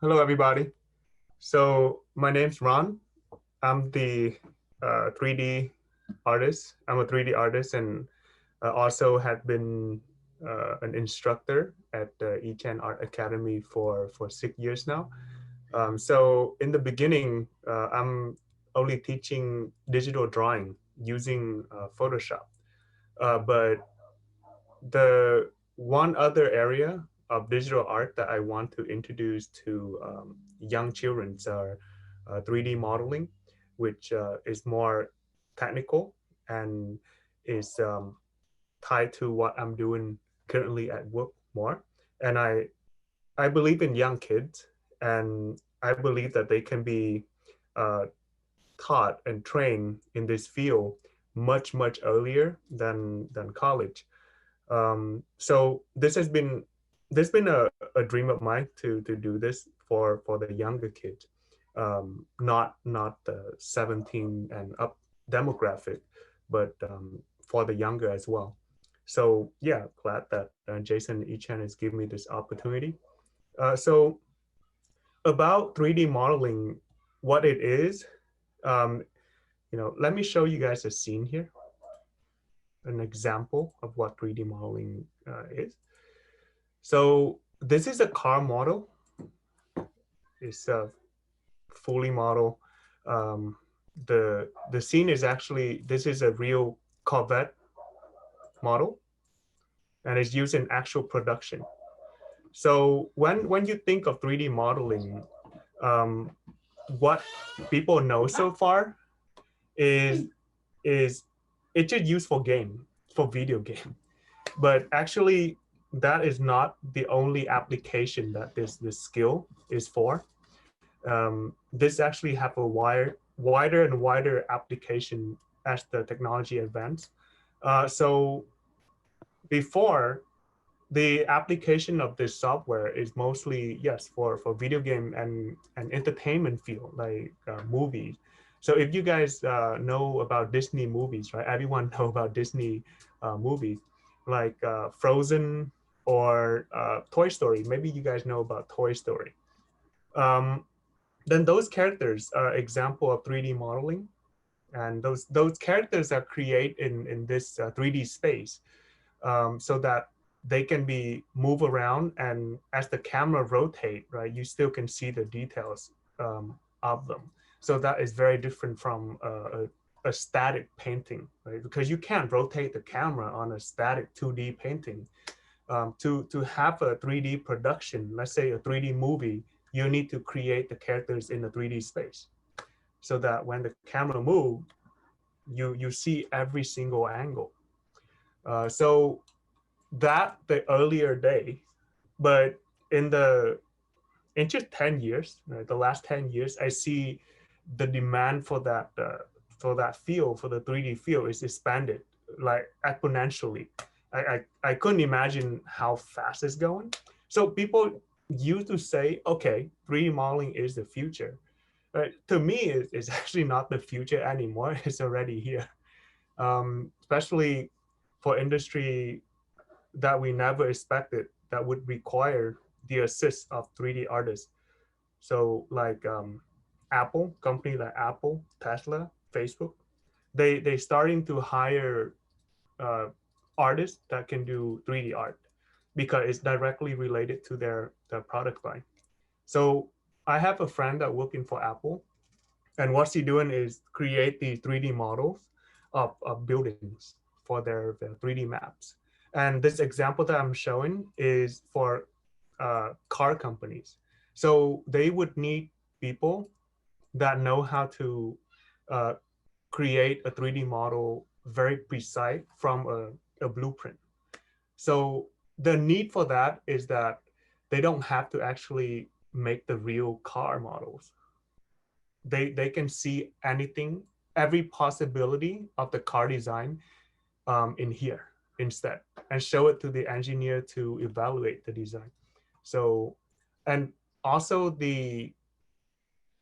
Hello, everybody. So my name's Ron. I'm the 3D artist. I'm a 3D artist and also have been an instructor at the Ichen Art Academy for 6 years now. So in the beginning, I'm only teaching digital drawing using Photoshop. But the one other area of digital art that I want to introduce to young children are 3D modeling, which is more technical and is tied to what I'm doing currently at work more. And I believe in young kids, and I believe that they can be uh, taught and trained in this field much earlier than college. So this has been a dream of mine to do this for the younger kids, not the 17 and up demographic, but for the younger as well. So yeah, glad that Jason Ichan has given me this opportunity. So about 3D modeling, what it is, um, let me show you guys a scene here, an example of what 3D modeling is. So this is a car model. It's a fully model. Um, the scene is actually, this is a real Corvette model, and it's used in actual production. So when you think of 3D modeling, um, what people know so far is is it's just used for video game. But actually, that is not the only application that this skill is for. This actually have a wider and wider application as the technology advance. So before, the application of this software is mostly, yes, for video game and entertainment field, like movies. So if you guys know about Disney movies, right? Everyone know about Disney movies like Frozen or Toy Story. Maybe you guys know about Toy Story. Um, then those characters are example of 3D modeling, and those characters are created in this 3D space, so that they can be move around, and as the camera rotate, right, you still can see the details of them. So that is very different from a static painting, right? Because you can't rotate the camera on a static 2D painting. To have a 3D production, let's say a 3D movie, you need to create the characters in a 3D space, so that when the camera moves, you see every single angle. So that the earlier day, but in the in just 10 years, right, the last 10 years, I see the demand for that field, for the 3D field, is expanded like exponentially. I couldn't imagine how fast it's going. So people used to say, okay, 3D modeling is the future. Right? To me, it's actually not the future anymore. It's already here. Especially for industry that we never expected that would require the assist of 3D artists. So like Apple, company like Apple, Tesla, Facebook, they starting to hire uh, artists that can do 3D art because it's directly related to their product line. So I have a friend that working for Apple, and what she doing is create these 3D models of buildings for their 3D maps. And this example that I'm showing is for car companies. So they would need people that know how to uh, create a 3D model very precise from a blueprint. So the need for that is that they don't have to actually make the real car models. They can see anything, every possibility of the car design in here instead, and show it to the engineer to evaluate the design. So, and also the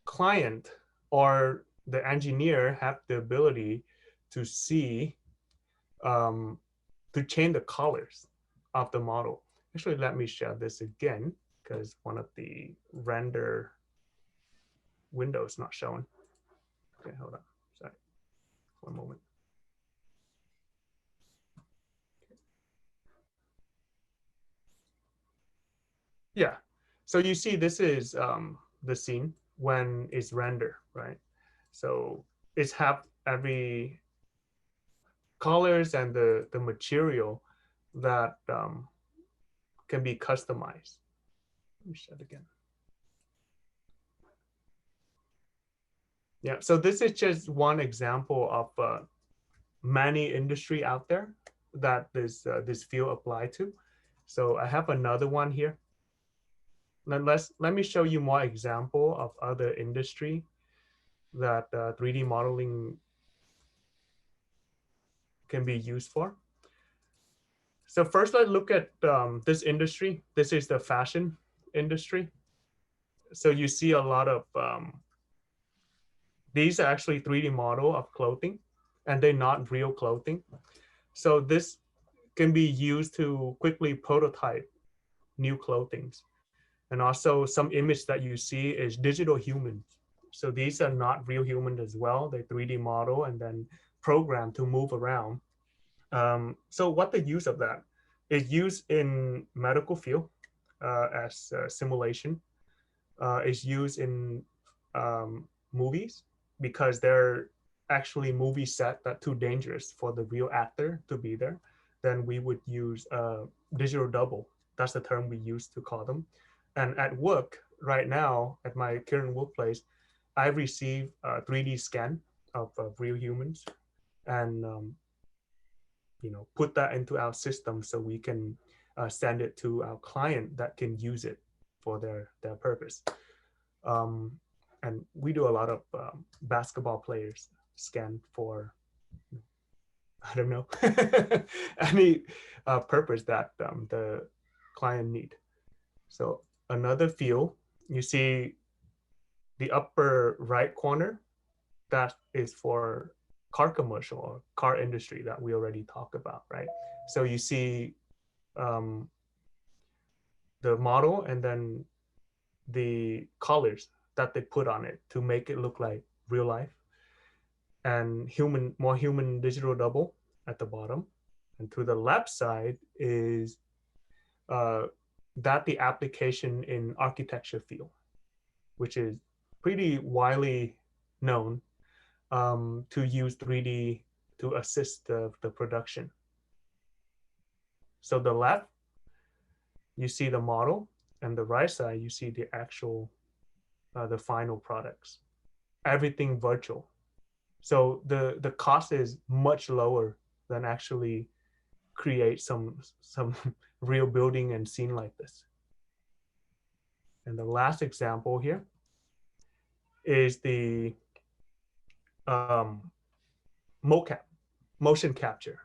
client or the engineer have the ability to see, um, to change the colors of the model. Actually, let me share this again, because one of the render windows not showing. Okay, hold on. Sorry. One moment. Yeah. So you see, this is the scene when it's render, right? So it's have every colors and the material that can be customized. Let me show it again. Yeah. So this is just one example of many industry out there that this field apply to. So I have another one here. Let me show you more example of other industry that 3D modeling can be used for. So first, let's look at this industry. This is the fashion industry. So you see a lot of these are actually 3D model of clothing, and they're not real clothing. So this can be used to quickly prototype new clothing. And also some image that you see is digital humans. So these are not real humans as well. They 3D model and then program to move around. So what the use of that is used in medical field as simulation. Is used in movies because they're actually movie set that too dangerous for the real actor to be there. Then we would use a digital double. That's the term we use to call them. And at work right now, at my current workplace, I receive a 3D scan of real humans and put that into our system so we can send it to our client that can use it for their purpose. And we do a lot of basketball players scan for, I don't know, any purpose that the client need. So another field, you see the upper right corner, that is for car commercial or car industry that we already talked about, right? So you see the model and then the colors that they put on it to make it look like real life, and more human digital double at the bottom. And to the left side is that the application in architecture field, which is pretty widely known to use 3D to assist the production. So the left, you see the model, and the right side, you see the actual, the final products, everything virtual. So the cost is much lower than actually create some real building and scene like this. And the last example here is the mocap, motion capture.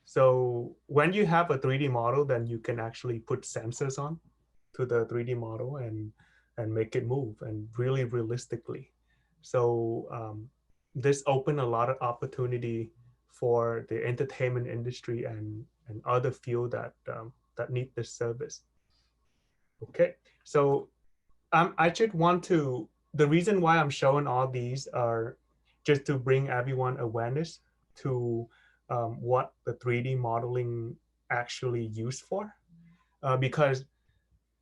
So when you have a 3D model, then you can actually put sensors on to the 3D model and make it move and really realistically. So this opened a lot of opportunity for the entertainment industry and other field that need this service. Okay, so I just want to, the reason why I'm showing all these are just to bring everyone awareness to what the 3D modeling actually used for, because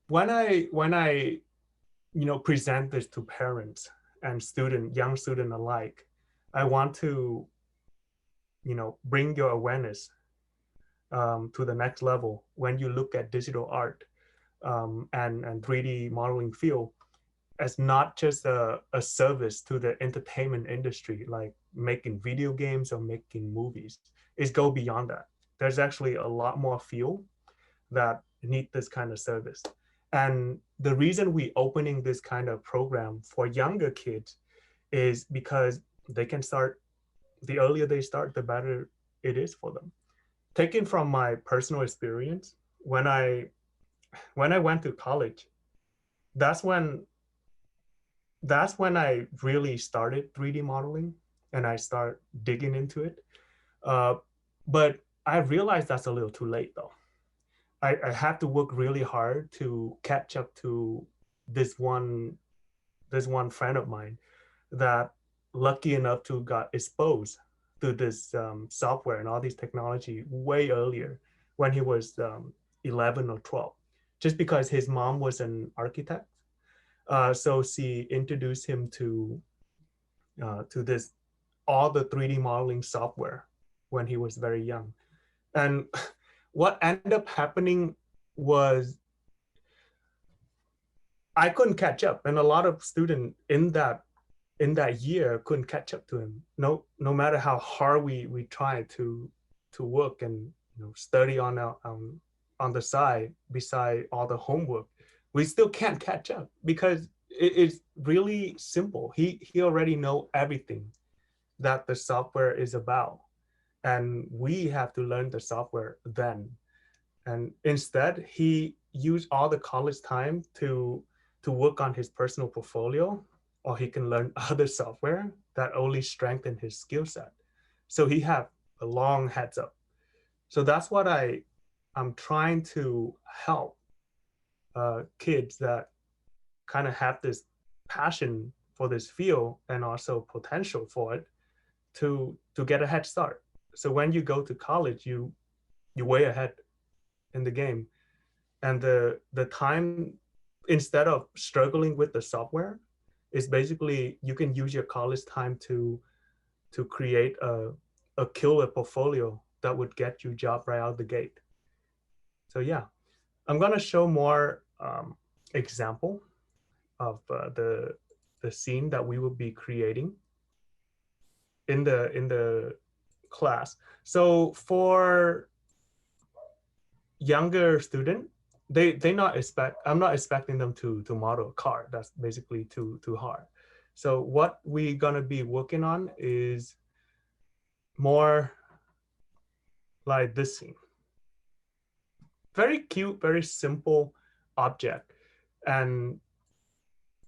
when I present this to parents and young student alike, I want to bring your awareness to the next level when you look at digital art and 3D modeling field as not just a service to the entertainment industry, like making video games or making movies. It's go beyond that. There's actually a lot more field that need this kind of service. And the reason we opening this kind of program for younger kids is because they can start, the earlier they start, the better it is for them. Taken from my personal experience, when I went to college, that's when I really started 3D modeling and I start digging into it. But I realized that's a little too late though. I had to work really hard to catch up to this one friend of mine that lucky enough to got exposed to this software and all these technology way earlier when he was 11 or 12, just because his mom was an architect. So she introduced him to this all the 3D modeling software when he was very young. And what ended up happening was I couldn't catch up, and a lot of students in that year couldn't catch up to him. No matter how hard we tried to work and study on the side beside all the homework, we still can't catch up because it's really simple. He already know everything that the software is about, and we have to learn the software then. And instead, he used all the college time to work on his personal portfolio, or he can learn other software that only strengthen his skill set. So he have a long heads up. So that's what I'm trying to help kids that kind of have this passion for this field and also potential for it to get a head start. So when you go to college, you way ahead in the game, and the time, instead of struggling with the software, is basically you can use your college time to create a killer portfolio that would get you job right out the gate. So yeah, I'm gonna show more example of the scene that we will be creating in the class. So for younger student, they not expect, I'm not expecting them to model a car. That's basically too hard. So what we gonna be working on is more like this scene. Very cute, very simple object, and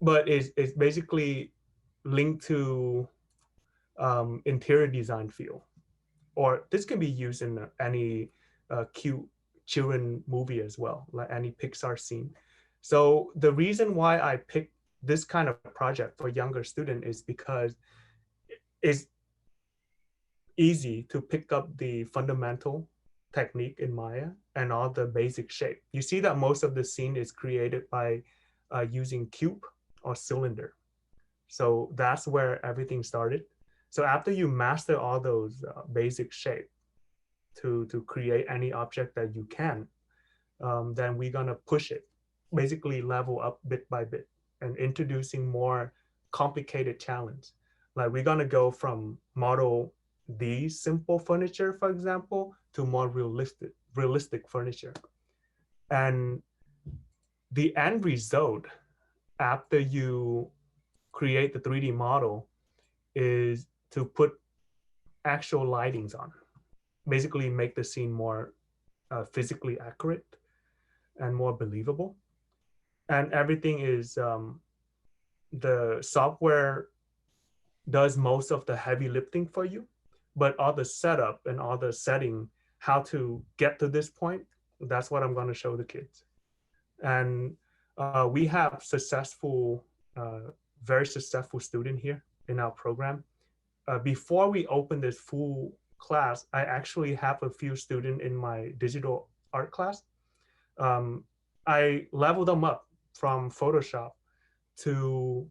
but it's basically linked to interior design field, or this can be used in any cute children movie as well, like any Pixar scene. So the reason why I picked this kind of project for younger student is because it's easy to pick up the fundamental technique in Maya and all the basic shape. You see that most of the scene is created by using cube or cylinder. So that's where everything started. So after you master all those basic shape to create any object that you can, then we're gonna push it, basically level up bit by bit and introducing more complicated challenge. Like we're gonna go from model these simple furniture, for example, to more realistic furniture. And the end result after you create the 3D model is to put actual lightings on, basically make the scene more physically accurate and more believable. And everything is the software does most of the heavy lifting for you, but all the setup and all the setting, how to get to this point, that's what I'm going to show the kids. And we have very successful student here in our program. Before we open this full class, I actually have a few students in my digital art class. I leveled them up from Photoshop to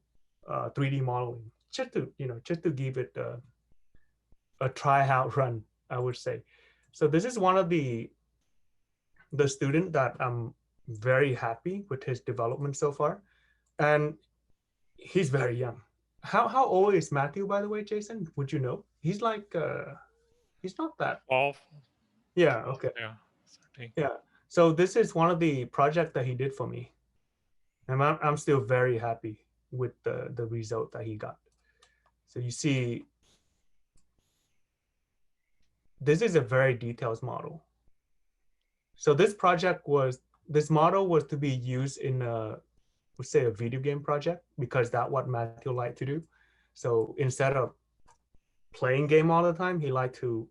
3D modeling, just to give it a try out run, I would say. So this is one of the student that I'm very happy with his development so far, and he's very young. How old is Matthew, by the way, Jason? Would you know? He's like he's not that. 12. Yeah. 12, Okay. yeah, 13. Yeah. So this is one of the projects that he did for me, and I'm still very happy with the result that he got. So you see, this is a very detailed model. So this model was to be used in let's say a video game project, because that's what Matthew liked to do. So instead of playing game all the time, he liked to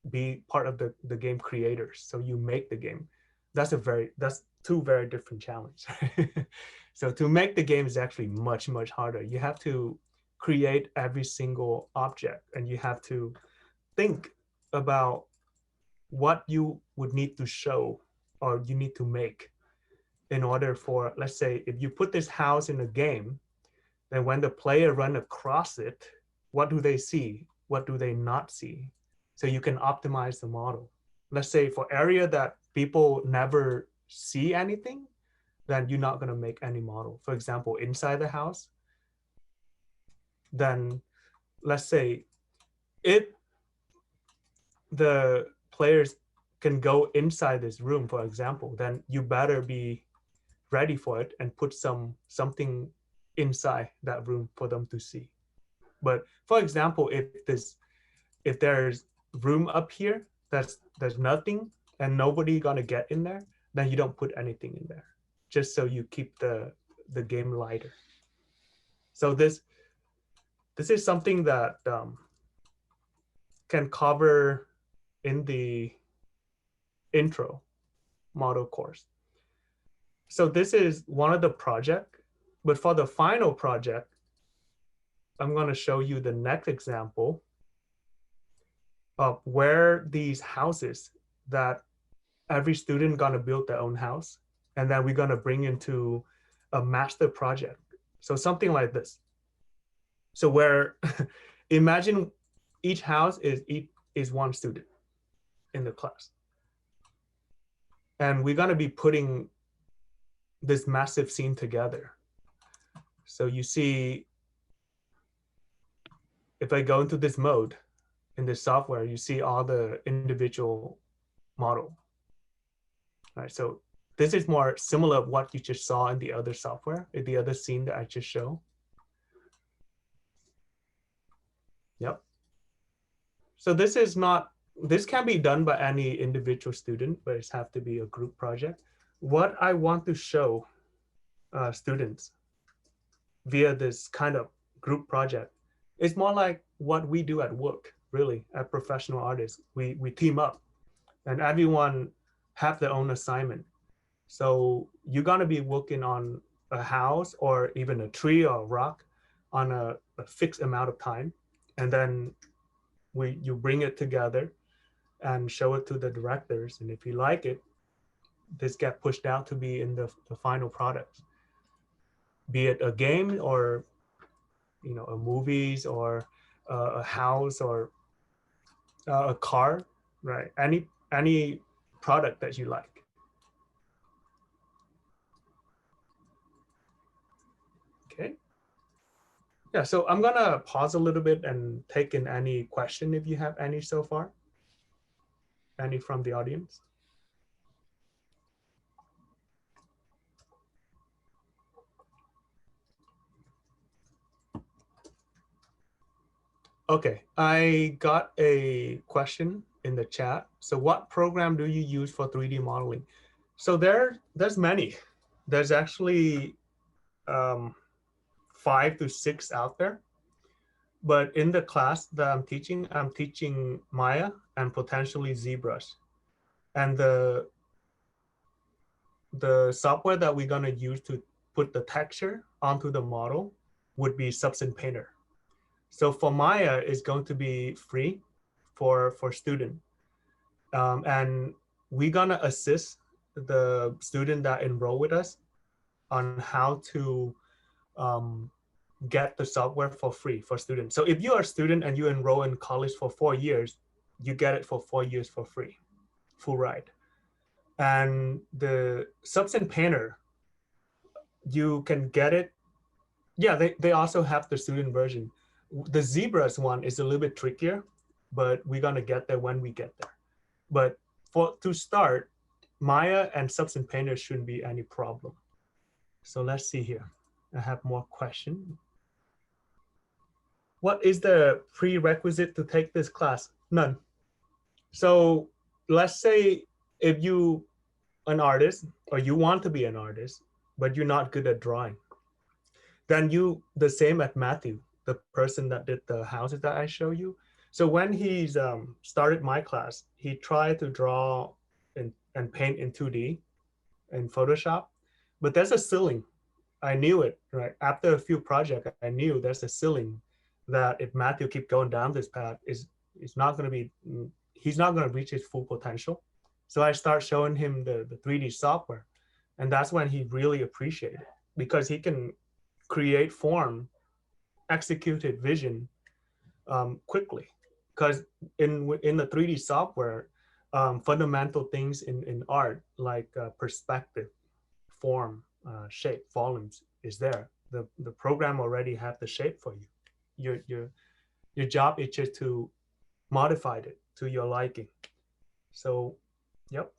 be part of the game creators. So you make the game. that's two very different challenges. So to make the game is actually much, much harder. You have to create every single object, and you have to think about what you would need to show or you need to make in order for, let's say, if you put this house in a game, then when the player run across it, what do they see? What do they not see? So you can optimize the model. Let's say for area that people never see anything, then you're not going to make any model. For example, inside the house, then let's say if the players can go inside this room, for example, then you better be ready for it and put something inside that room for them to see. But for example, if there's room up here there's nothing and nobody gonna get in there, then you don't put anything in there, just so you keep the game lighter. So this is something that can cover in the intro model course. So this is one of the project, but for the final project, I'm going to show you the next example of where these houses that every student going to build their own house, and then we're going to bring into a master project. So something like this. So where imagine each house is one student in the class. And we're going to be putting this massive scene together. So you see, if I go into this mode in this software, you see all the individual model. All right, so this is more similar to what you just saw in the other software, in the other scene that I just showed. Yep. So this can be done by any individual student, but it has to be a group project. What I want to show students via this kind of group project is more like what we do at work, really, as professional artists. We team up and everyone have their own assignment. So you're gonna be working on a house or even a tree or a rock on a fixed amount of time. And then you bring it together and show it to the directors. And if you like it, this get pushed out to be in the final product, be it a game or a movies or a house or a car, right? Any product that you like. Okay. Yeah, so I'm gonna pause a little bit and take in any question if you have any so far. Any from the audience? Okay, I got a question in the chat. So what program do you use for 3D modeling? So there's many. There's actually 5 to 6 out there. But in the class that I'm teaching Maya and potentially ZBrush. And the software that we're gonna use to put the texture onto the model would be Substance Painter. So for Maya, it's going to be free for student. And we're gonna assist the student that enroll with us on how to get the software for free for students. So if you are a student and you enroll in college for 4 years, you get it for 4 years for free, full ride. And the Substance Painter, you can get it. Yeah, they also have the student version. The ZBrush one is a little bit trickier, but we're gonna get there when we get there. But to start, Maya and Substance Painter shouldn't be any problem. So let's see here. I have more questions. What is the prerequisite to take this class? None. So let's say if you an artist or you want to be an artist, but you're not good at drawing, then the same as Matthew, the person that did the houses that I show you. So when he's started my class, he tried to draw and paint in 2D, in Photoshop, but there's a ceiling. I knew it, right? After a few projects, I knew there's a ceiling that if Matthew keep going down this path, is not going to be, he's not going to reach his full potential. So I start showing him the 3D software, and that's when he really appreciated it, because he can create form, executed vision quickly. Because in the 3D software, fundamental things in art like perspective, form, shape, volumes is there. The program already have the shape for you. Your job is just to modify it to your liking. So, yep.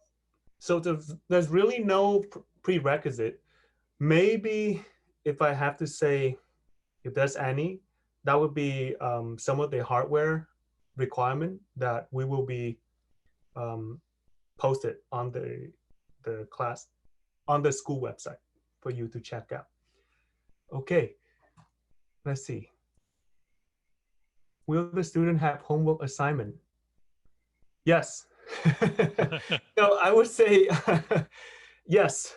So there's really no prerequisite. Maybe if I have to say, if there's any, that would be some of the hardware requirement that we will be um, posted on the class, on the school website for you to check out. Okay, let's see. Will the student have homework assignment? Yes. So I would say yes.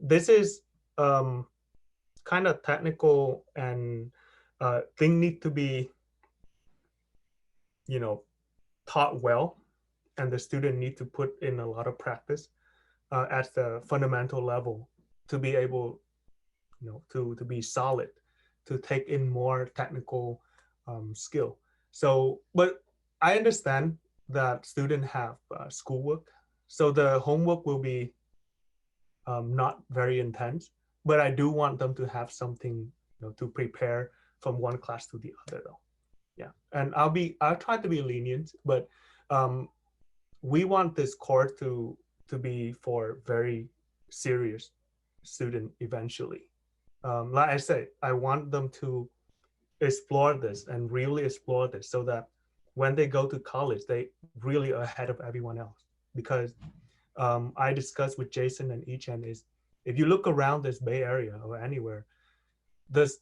This is kind of technical, and thing need to be, you know, taught well, and the student need to put in a lot of practice at the fundamental level to be able, you know, to be solid, to take in more technical skill. So, but I understand that students have schoolwork, so the homework will be not very intense, but I do want them to have something, you know, to prepare from one class to the other though. Yeah, and I'll try to be lenient, but we want this course to be for very serious student eventually. Like I said, I want them to explore this and really explore this, so that when they go to college, they really are ahead of everyone else. Because I discussed with Jason and Ichen is, if you look around this Bay Area or anywhere, this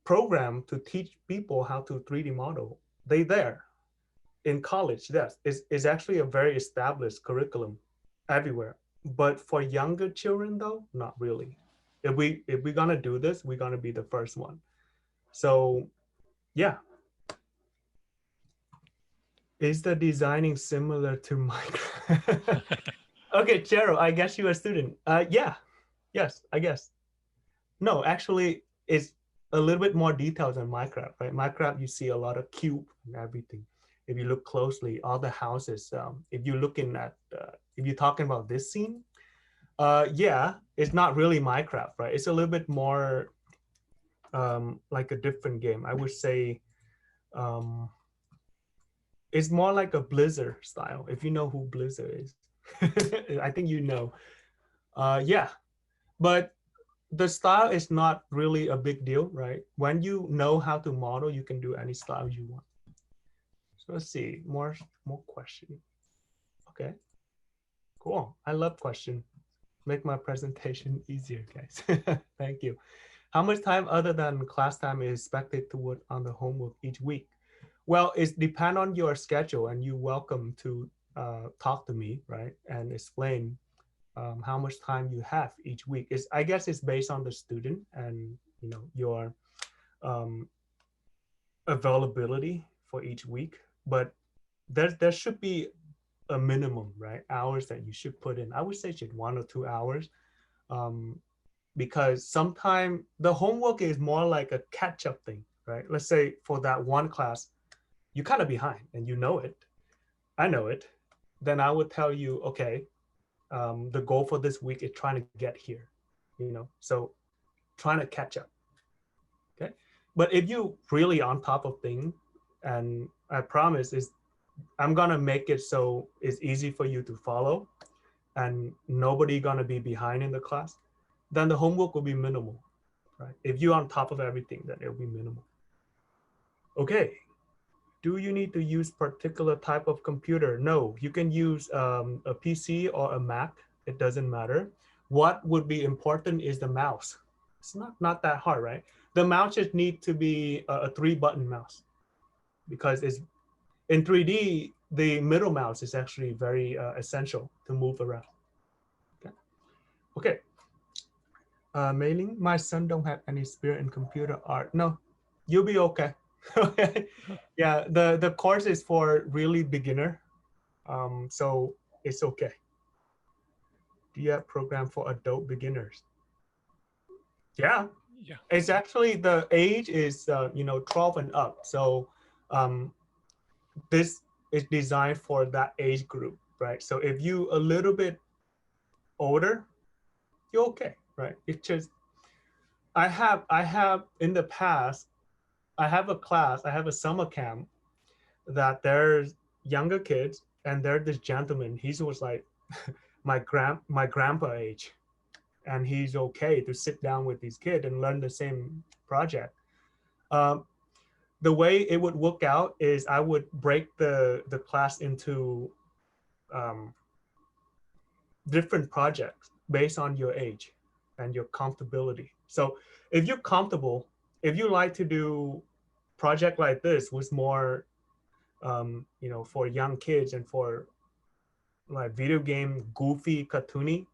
program to teach people how to 3D model, they there in college. Yes, is actually a very established curriculum everywhere. But for younger children though, not really. If we're gonna do this, we're gonna be the first one. So yeah. Is the designing similar to Minecraft? Okay, Gerald, I guess you're a student. Yeah, yes, I guess. No, actually, it's a little bit more detailed than Minecraft, right? Minecraft, you see a lot of cube and everything. If you look closely, all the houses. If you're looking at, if you're talking about this scene, yeah, it's not really Minecraft, right? It's a little bit more like a different game. I would say um, it's more like a Blizzard style. If you know who Blizzard is, I think you know. Yeah, but the style is not really a big deal, right? When you know how to model, you can do any style you want. So let's see, more question. Okay, cool. I love question. Make my presentation easier, guys. Thank you. How much time other than class time is expected to work on the homework each week? Well, it depends on your schedule, and you're welcome to talk to me, right, and explain how much time you have each week. Is, I guess it's based on the student and, you know, your um, availability for each week. But there should be a minimum, right, hours that you should put in. I would say just 1 or 2 hours, um, because sometimes the homework is more like a catch-up thing, right? Let's say for that one class, you're kind of behind and you know it. I know it. Then I would tell you, okay, the goal for this week is trying to get here, you know, so trying to catch up. Okay, but if you really on top of things, and I promise is I'm gonna make it so it's easy for you to follow, and nobody gonna be behind in the class, then the homework will be minimal, right? If you're on top of everything, then it'll be minimal. Okay, do you need to use particular type of computer? No, you can use a PC or a Mac. It doesn't matter. What would be important is the mouse. It's not that hard, right? The mouse just need to be a 3-button mouse, because it's in 3D, the middle mouse is actually very essential to move around. Okay. Mailing, my son don't have any spirit in computer art. No, you'll be okay. Okay. Yeah, the course is for really beginner. So it's okay. Do you have program for adult beginners? Yeah, Yeah. it's actually the age is 12 and up. So um, this is designed for that age group, right? So if you a little bit older, you're okay, right? It's just I have in the past I have a class, I have a summer camp that there's younger kids and there's this gentleman. He was like my grandpa age, and he's okay to sit down with these kids and learn the same project. Um, the way it would work out is I would break the class into um, different projects based on your age and your comfortability. So if you're comfortable, if you like to do project like this with more for young kids and for like video game goofy cartoony,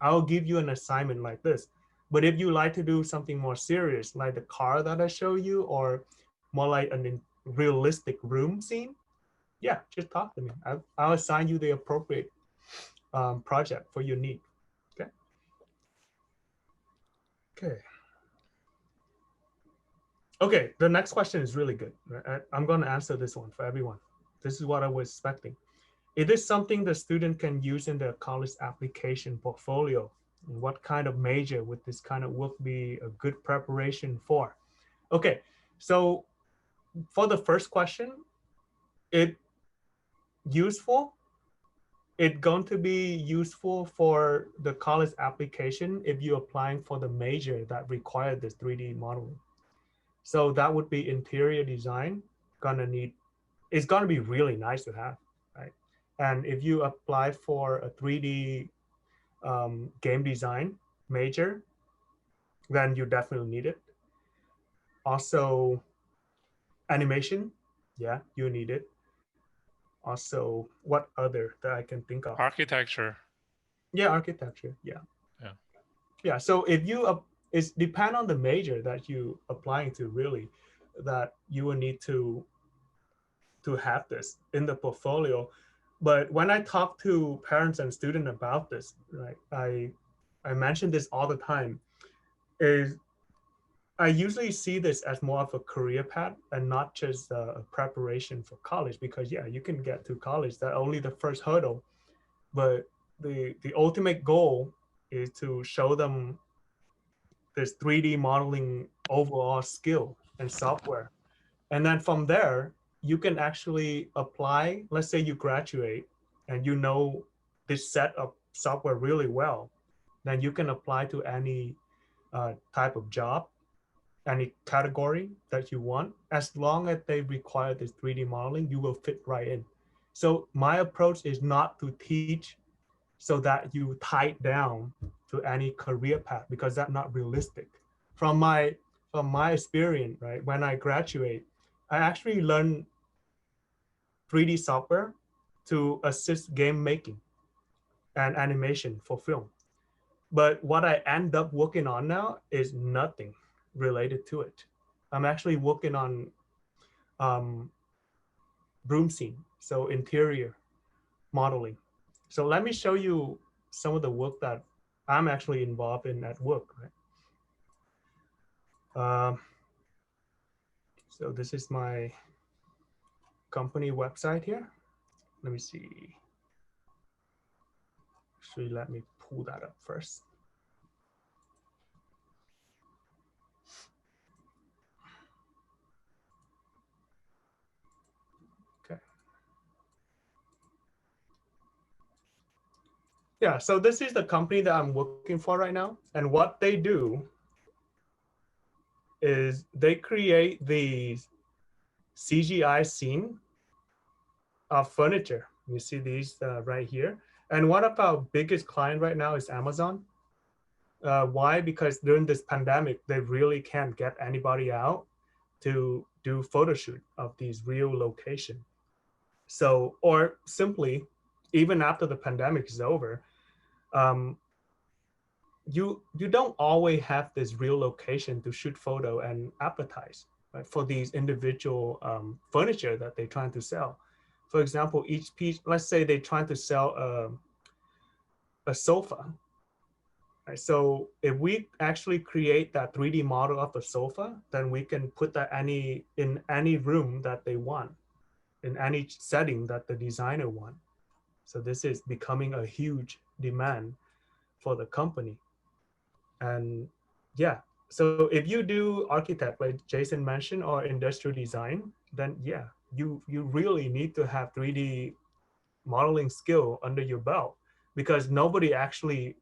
I'll give you an assignment like this. But if you like to do something more serious, like the car that I show you, or more like an realistic room scene, yeah, just talk to me. I'll assign you the appropriate project for your need. Okay. Okay. Okay. The next question is really good. I'm going to answer this one for everyone. This is what I was expecting. It is something the student can use in their college application portfolio. And what kind of major would this kind of work be a good preparation for? Okay, so for the first question, it useful. It's going to be useful for the college application if you're applying for the major that require this 3D modeling. So that would be interior design. Gonna need It's gonna be really nice to have, right? And if you apply for a 3D game design major, then you definitely need it. Also, animation, yeah, you need it. Also, what other that I can think of? Architecture. Yeah, architecture, yeah, Yeah. yeah. So if you it's depend on the major that you applying to really, that you will need to have this in the portfolio. But when I talk to parents and students about this, right, I mention this all the time. Is I usually see this as more of a career path and not just a preparation for college, because yeah, you can get to college. That only the first hurdle, but the ultimate goal is to show them this 3D modeling overall skill and software. And then from there, you can actually apply. Let's say you graduate and you know this set of software really well, then you can apply to any type of job, any category that you want. As long as they require this 3D modeling, you will fit right in. So my approach is not to teach so that you tie it down to any career path, because that's not realistic. From my from my experience, right, when I graduate, I actually learned 3D software to assist game making and animation for film. But what I end up working on now is nothing related to it. I'm actually working on um, room scene, so interior modeling. So let me show you some of the work that I'm actually involved in at work. Right? So this is my company website here. Let me see. Actually, let me pull that up first. Okay. Yeah, so this is the company that I'm working for right now. And what they do is they create these CGI scene of furniture. You see these right here. And one of our biggest client right now is Amazon. Why? Because during this pandemic, they really can't get anybody out to do photo shoot of these real location. So, or simply, even after the pandemic is over, um, you don't always have this real location to shoot photo and advertise, right, for these individual furniture that they're trying to sell. For example, each piece, let's say they're trying to sell a sofa, right? So if we actually create that 3D model of a sofa, then we can put that in any room that they want, in any setting that the designer want. So this is becoming a huge demand for the company. And yeah, so if you do architect like Jason mentioned or industrial design, then yeah, you really need to have 3D modeling skill under your belt, because nobody actually,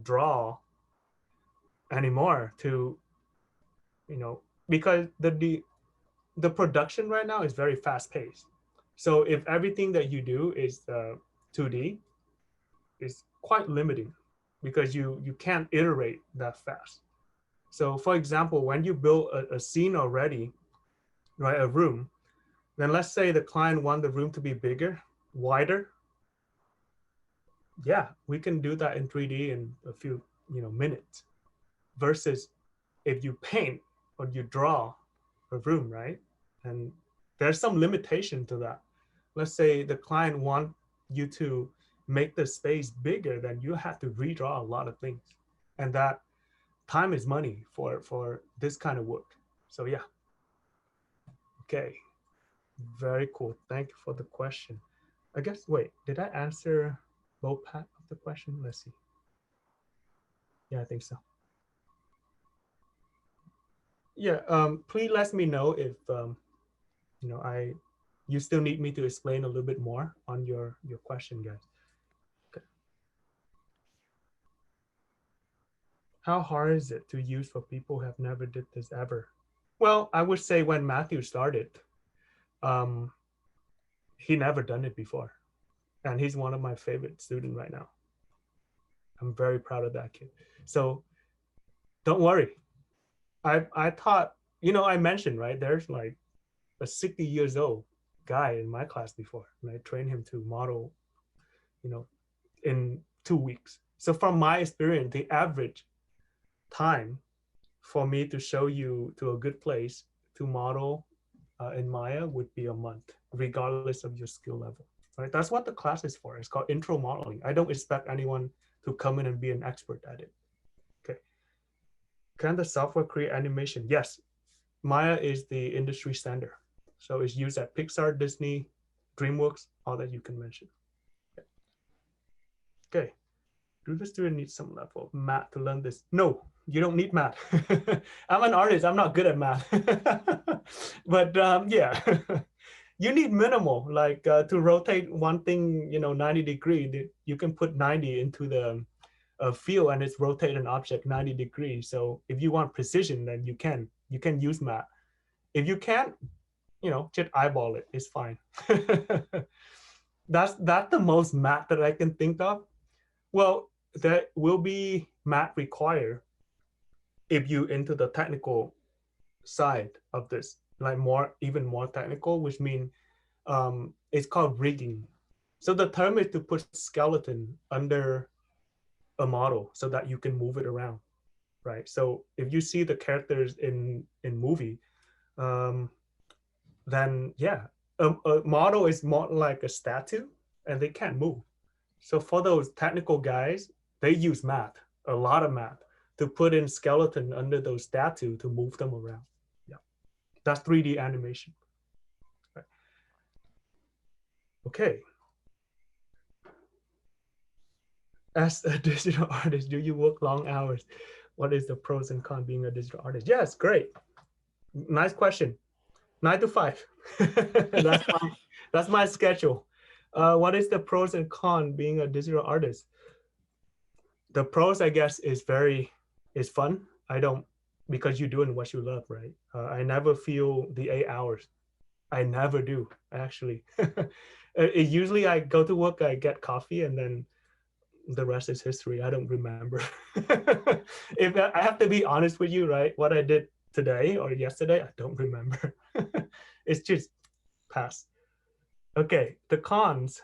draw anymore to, because the production right now is very fast paced. So if everything that you do is 2D, is quite limiting, because you can't iterate that fast. So for example, when you build a scene already, right, a room, then let's say the client want the room to be bigger, wider. Yeah, we can do that in 3D in a few, minutes, versus if you paint or you draw a room, right? And there's some limitation to that. Let's say the client want you to make the space bigger, then you have to redraw a lot of things. And that time is money for this kind of work. So yeah, okay. Very cool. Thank you for the question. I guess, wait, did I answer both part of the question? Let's see. Yeah, I think so. Yeah, please let me know if, you still need me to explain a little bit more on your question, guys. Okay. How hard is it to use for people who have never did this ever? Well, I would say when Matthew started, um, he never done it before. And he's one of my favorite students right now. I'm very proud of that kid. So don't worry. I thought, I mentioned, right, there's like a 60 years old guy in my class before, and I trained him to model, you know, in 2 weeks. So from my experience, the average time for me to show you to a good place to model in Maya would be a month, regardless of your skill level, right? That's what the class is for. It's called intro modeling. I don't expect anyone to come in and be an expert at it. Okay. Can the software create animation? Yes. Maya is the industry standard. So it's used at Pixar, Disney, DreamWorks, all that you can mention. Okay. Do the student need some level of math to learn this? No, you don't need math. I'm an artist. I'm not good at math. But yeah, you need minimal, like to rotate one thing, 90 degree, you can put 90 into the field and it's rotate an object 90 degrees. So if you want precision, then you can use math. If you can't, just eyeball it. It's fine. That's the most math that I can think of. Well, there will be math required if you into the technical side of this, like even more technical, which means it's called rigging. So the term is to put skeleton under a model so that you can move it around, right? So if you see the characters in movie, um, then yeah, a model is more like a statue and they can't move. So for those technical guys, they use math, a lot of math, to put in skeleton under those statue to move them around. Yeah, that's 3D animation. Right. Okay. As a digital artist, do you work long hours? What is the pros and cons being a digital artist? Yes, great. Nice question. 9 to 5. that's my schedule. What is the pros and cons being a digital artist? The pros, I guess, is fun. I don't, because you're doing what you love, right? I never feel the 8 hours. I never do, actually. Usually I go to work, I get coffee, and then the rest is history. I don't remember. If I have to be honest with you, right? What I did today or yesterday, I don't remember. It's just past. Okay, the cons.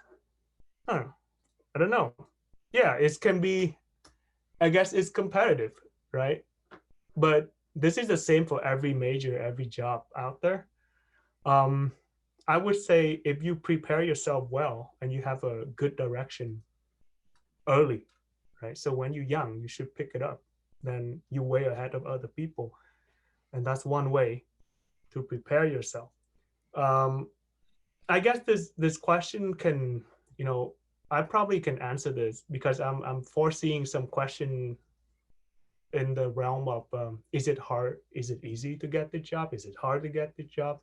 Huh, I don't know. Yeah, it can be I guess it's competitive, right? But this is the same for every major, every job out there. Um, I would say if you prepare yourself well and you have a good direction early, right? So when you're young, you should pick it up. Then you're way ahead of other people. And that's one way to prepare yourself. Um, I guess this question can, you know, I probably can answer this because I'm foreseeing some question in the realm of is it hard? Is it easy to get the job? Is it hard to get the job?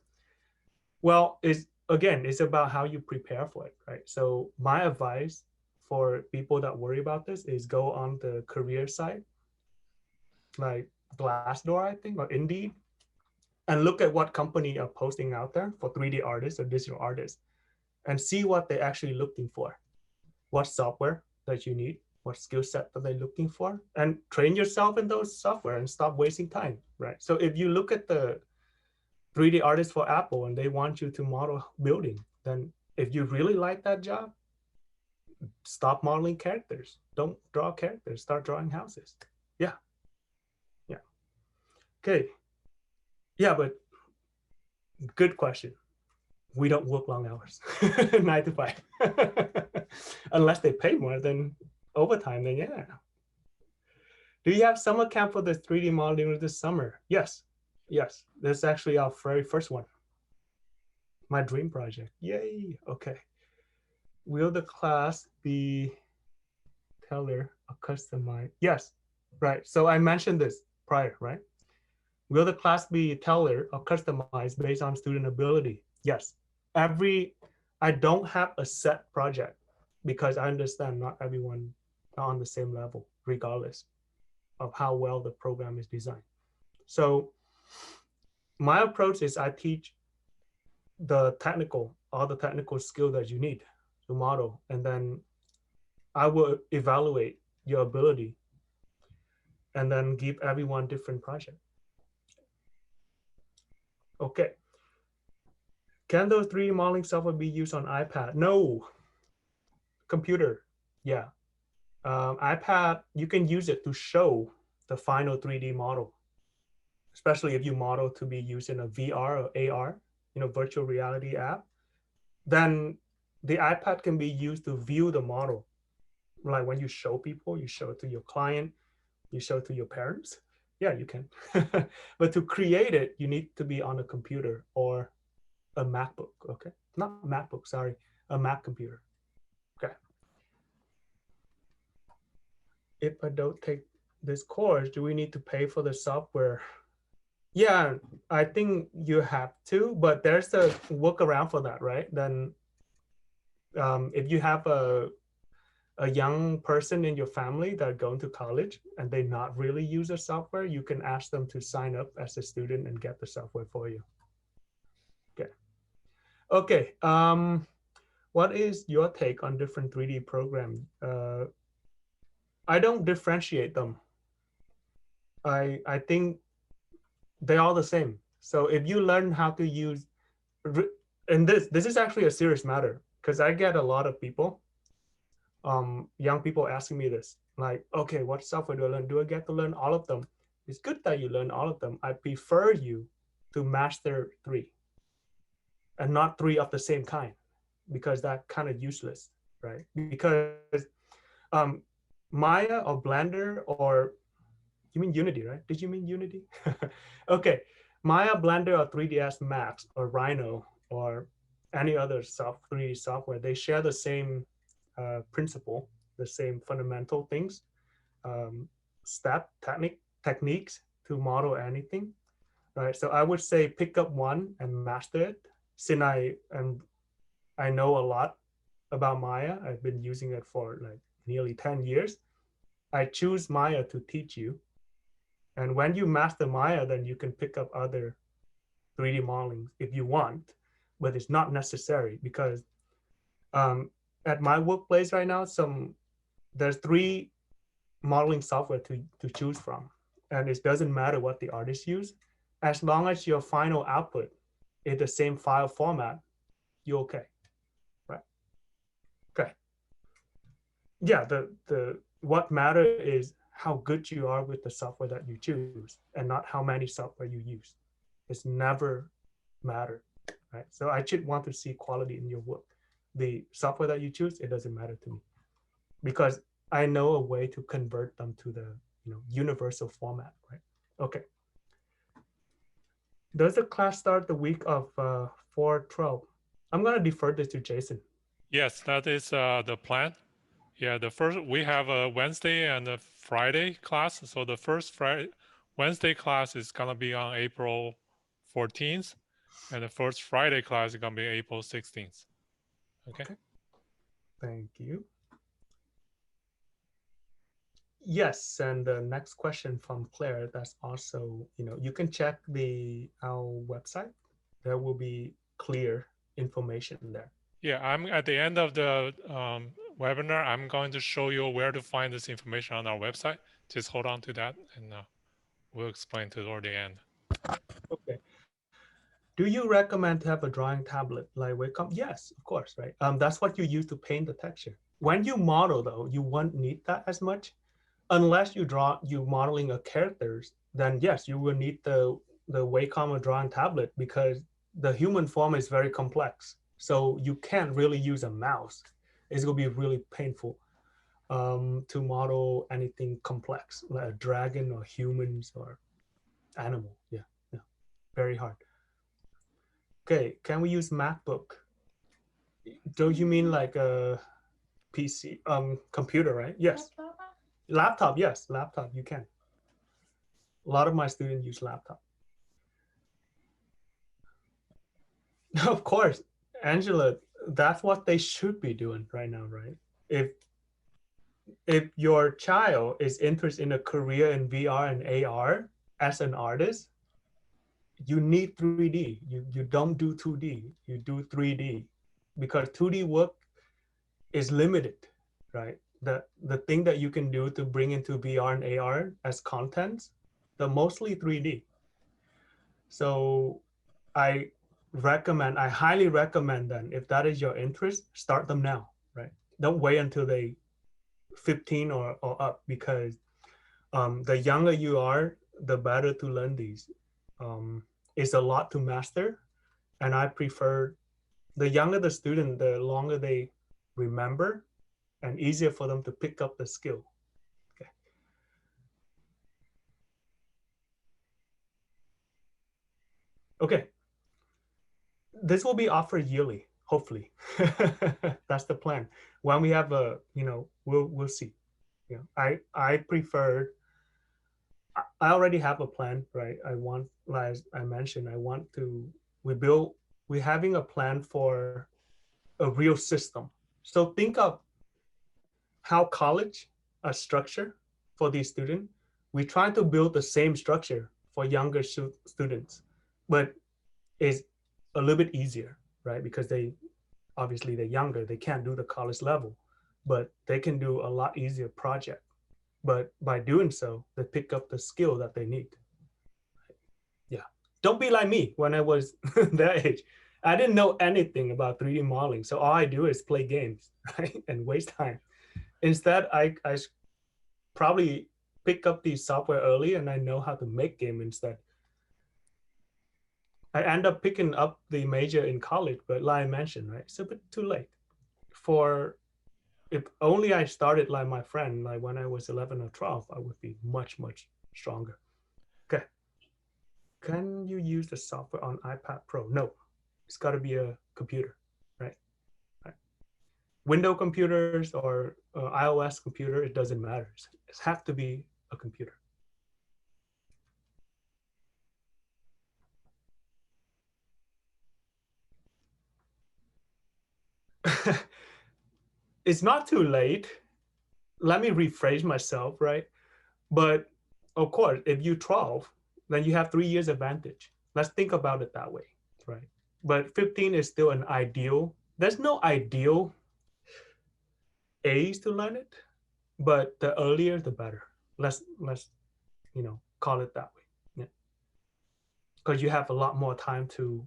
Well, it's again, it's about how you prepare for it, right? So my advice for people that worry about this is go on the career site, like Glassdoor, I think, or Indeed, and look at what company are posting out there for 3D artists or digital artists and see what they're actually looking for. What software that you need, what skill set that they're looking for, and train yourself in those software and stop wasting time, right? So if you look at the 3D artist for Apple and they want you to model building, then if you really like that job, stop modeling characters. Don't draw characters, start drawing houses. Yeah, yeah. Okay. Yeah, but good question. We don't work long hours, 9 to 5. Unless they pay more than overtime, then yeah. Do you have summer camp for the 3D modeling this summer? Yes, yes. This is actually our very first one. My dream project. Yay. Okay. Will the class be tailored or customized? Yes. Right. So I mentioned this prior, right? Will the class be tailored or customized based on student ability? Yes. I don't have a set project because I understand not everyone are on the same level, regardless of how well the program is designed. So my approach is I teach all the technical skill that you need to model, and then I will evaluate your ability and then give everyone different project. Okay. Can those 3D modeling software be used on iPad? No. Computer. Yeah. iPad, you can use it to show the final 3D model, especially if you model to be used in a VR or AR, virtual reality app. Then the iPad can be used to view the model. Like when you show people, you show it to your client, you show it to your parents. Yeah, you can. But to create it, you need to be on a computer or a MacBook. Okay. Not MacBook, sorry, a Mac computer. Okay. If I don't take this course, do we need to pay for the software? Yeah, I think you have to, but there's a workaround for that, right? Then if you have a young person in your family that are going to college and they not really use the software, you can ask them to sign up as a student and get the software for you. Okay. Okay. What is your take on different 3D programs? I don't differentiate them. I think they're all the same. So if you learn how to use, and this is actually a serious matter because I get a lot of people, young people asking me this, like, okay, what software do I learn? Do I get to learn all of them? It's good that you learn all of them. I prefer you to master 3 and not 3 of the same kind because that kind of useless, right? Because um, Maya or Blender or you mean Unity, right? Did you mean Unity? Okay, Maya, Blender, or 3ds Max or Rhino or any other 3D software, they share the same principle, the same fundamental things, techniques to model anything, right? So I would say pick up one and master it. Since I know a lot about Maya, I've been using it for like nearly 10 years. I choose Maya to teach you. And when you master Maya, then you can pick up other 3D modeling if you want, but it's not necessary because at my workplace right now, there's 3 modeling software to choose from. And it doesn't matter what the artist use. As long as your final output is the same file format, you're okay, right? Okay. Yeah, the what matter is how good you are with the software that you choose and not how many software you use. It's never matter, right? So I should want to see quality in your work. The software that you choose, it doesn't matter to me because I know a way to convert them to the universal format, right? Okay. Does the class start the week of 4/12? I'm gonna defer this to Jason. Yes, that is the plan. Yeah, the first we have a Wednesday and a Friday class. So the first Wednesday class is gonna be on April 14th, and the first Friday class is gonna be April 16th. Okay. Okay. Thank you. Yes, and the next question from Claire, that's also, you can check our website. There will be clear information there. Yeah, I'm at the end of the webinar. I'm going to show you where to find this information on our website. Just hold on to that, and we'll explain toward the end. Okay. Do you recommend to have a drawing tablet like Wacom? Yes, of course, right? That's what you use to paint the texture. When you model though, you won't need that as much unless you modeling a characters, then yes, you will need the Wacom or drawing tablet because the human form is very complex. So you can't really use a mouse. It's gonna be really painful to model anything complex like a dragon or humans or animal. Yeah, yeah, very hard. Okay, can we use MacBook? Do you mean like a PC, computer, right? Yes. Laptop, yes, laptop, you can. A lot of my students use laptop. Of course, Angela, that's what they should be doing right now, right? If your child is interested in a career in VR and AR as an artist, you need 3D. You don't do 2D, you do 3D because 2D work is limited, right? The thing that you can do to bring into VR and AR as contents, they're mostly 3D. So I I highly recommend then if that is your interest, start them now, right? Don't wait until they 15 or up because the younger you are, the better to learn these. It's a lot to master, and I prefer the younger the student, the longer they remember and easier for them to pick up the skill. Okay. Okay. This will be offered yearly, hopefully. That's the plan. When we have we'll see. I prefer. I already have a plan, right? I want, like I mentioned, I want to. We build. We're having a plan for a real system. So think of how college a structure for these students. We try to build the same structure for younger students, but it's a little bit easier, right? Because obviously they're younger, they can't do the college level, but they can do a lot easier project. But by doing so, they pick up the skill that they need. Yeah. Don't be like me when I was that age. I didn't know anything about 3D modeling. So all I do is play games, right? And waste time. Instead, I probably pick up the software early and I know how to make game instead. I end up picking up the major in college, but like I mentioned, right, it's a bit too late. For if only I started like my friend, like when I was 11 or 12, I would be much, much stronger. Okay. Can you use the software on iPad Pro? No, it's got to be a computer, right? Right. Window computers or iOS computer, it doesn't matter. It has to be a computer. It's not too late. Let me rephrase myself, right? But of course, if you're 12, then you have 3 years advantage. Let's think about it that way, right? But 15 is still an ideal. There's no ideal age to learn it, but the earlier the better. Let's call it that way. Yeah. Because you have a lot more time to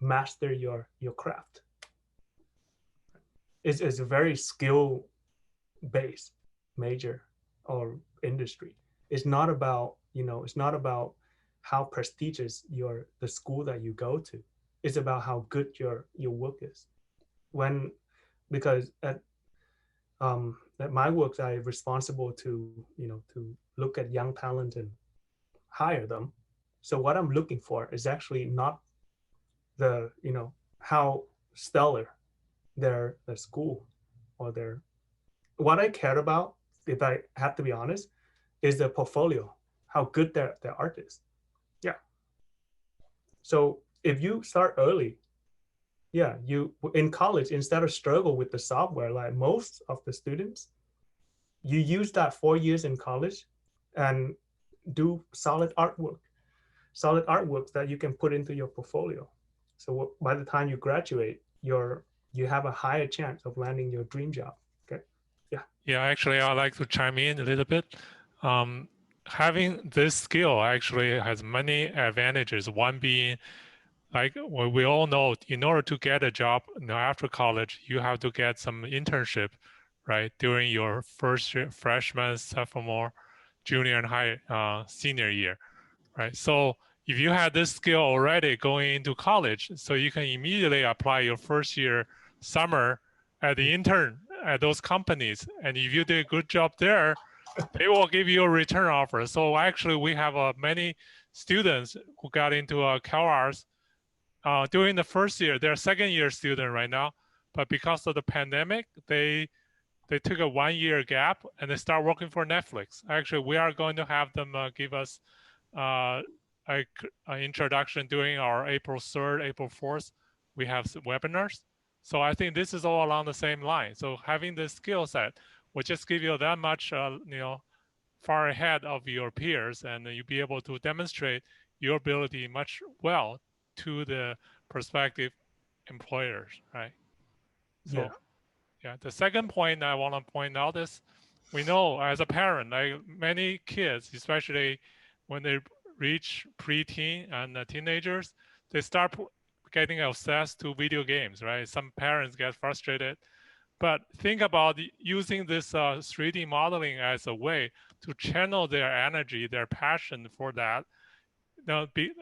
master your craft. It's a very skill based major or industry. It's not about, it's not about how prestigious the school that you go to. It's about how good your work is. When because at my work, I'm responsible to to look at young talent and hire them. So what I'm looking for is actually not the how stellar their school or their what I care about, if I have to be honest, is the portfolio, how good their art is. Yeah. So if you start early, yeah, you in college, instead of struggle with the software like most of the students, you use that 4 years in college and do solid artworks that you can put into your portfolio. So by the time you graduate, you have a higher chance of landing your dream job. Okay. Yeah. Yeah, actually, I'd like to chime in a little bit. Um, Having this skill actually has many advantages. One being, like well, we all know, in order to get a job after college, you have to get some internship, right, during your first year, freshman, sophomore, junior, and senior year, right? So if you had this skill already going into college, so you can immediately apply your first year summer at the intern at those companies. And if you did a good job there, they will give you a return offer. So actually, we have many students who got into CalArts during the first year. They're second year student right now, but because of the pandemic, they took a 1 year gap and they start working for Netflix. Actually, we are going to have them give us uh, an introduction during our April 3rd, April 4th. We have webinars. So I think this is all along the same line. So having this skill set will just give you that much, far ahead of your peers, and you'll be able to demonstrate your ability much well to the prospective employers, right? Yeah. So yeah, the second point I want to point out is we know as a parent, like many kids, especially when they reach preteen and teenagers, they start getting obsessed to video games, right? Some parents get frustrated, but think about using this 3D modeling as a way to channel their energy, their passion for that.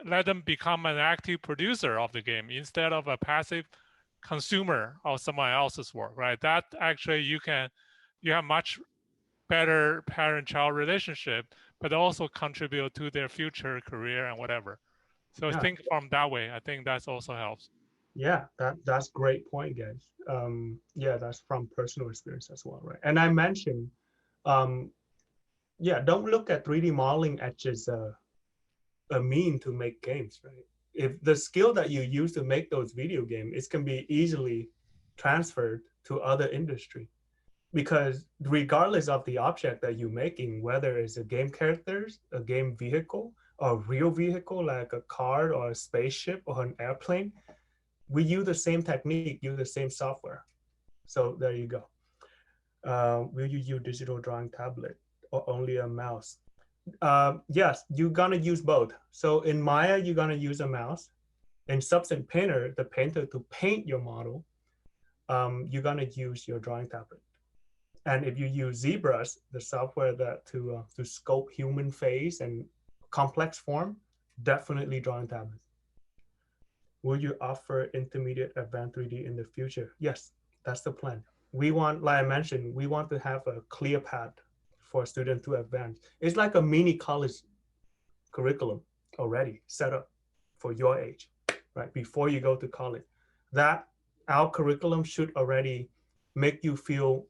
Let them become an active producer of the game instead of a passive consumer of someone else's work, right? That actually you have much better parent-child relationship, but also contribute to their future career and whatever. So Yeah. think from that way. I think that also helps. Yeah, that's great point, guys. Yeah, that's from personal experience as well, right? And I mentioned, um, yeah, don't look at 3D modeling as just a mean to make games, right? If the skill that you use to make those video games, it can be easily transferred to other industry. Because regardless of the object that you're making, whether it's a game characters, a game vehicle, or a real vehicle like a car or a spaceship or an airplane, we use the same technique, use the same software. So there you go. Will you use digital drawing tablet or only a mouse? Yes, you're gonna use both. So in Maya, you're gonna use a mouse. In Substance Painter, the painter to paint your model, you're gonna use your drawing tablet. And if you use ZBrush, the software that to sculpt human face and complex form, definitely drawing tablet. Will you offer intermediate advanced 3D in the future? Yes, that's the plan. We want, like I mentioned, we want to have a clear path for students to advance. It's like a mini college curriculum already set up for your age, right? Before you go to college. That our curriculum should already make you feel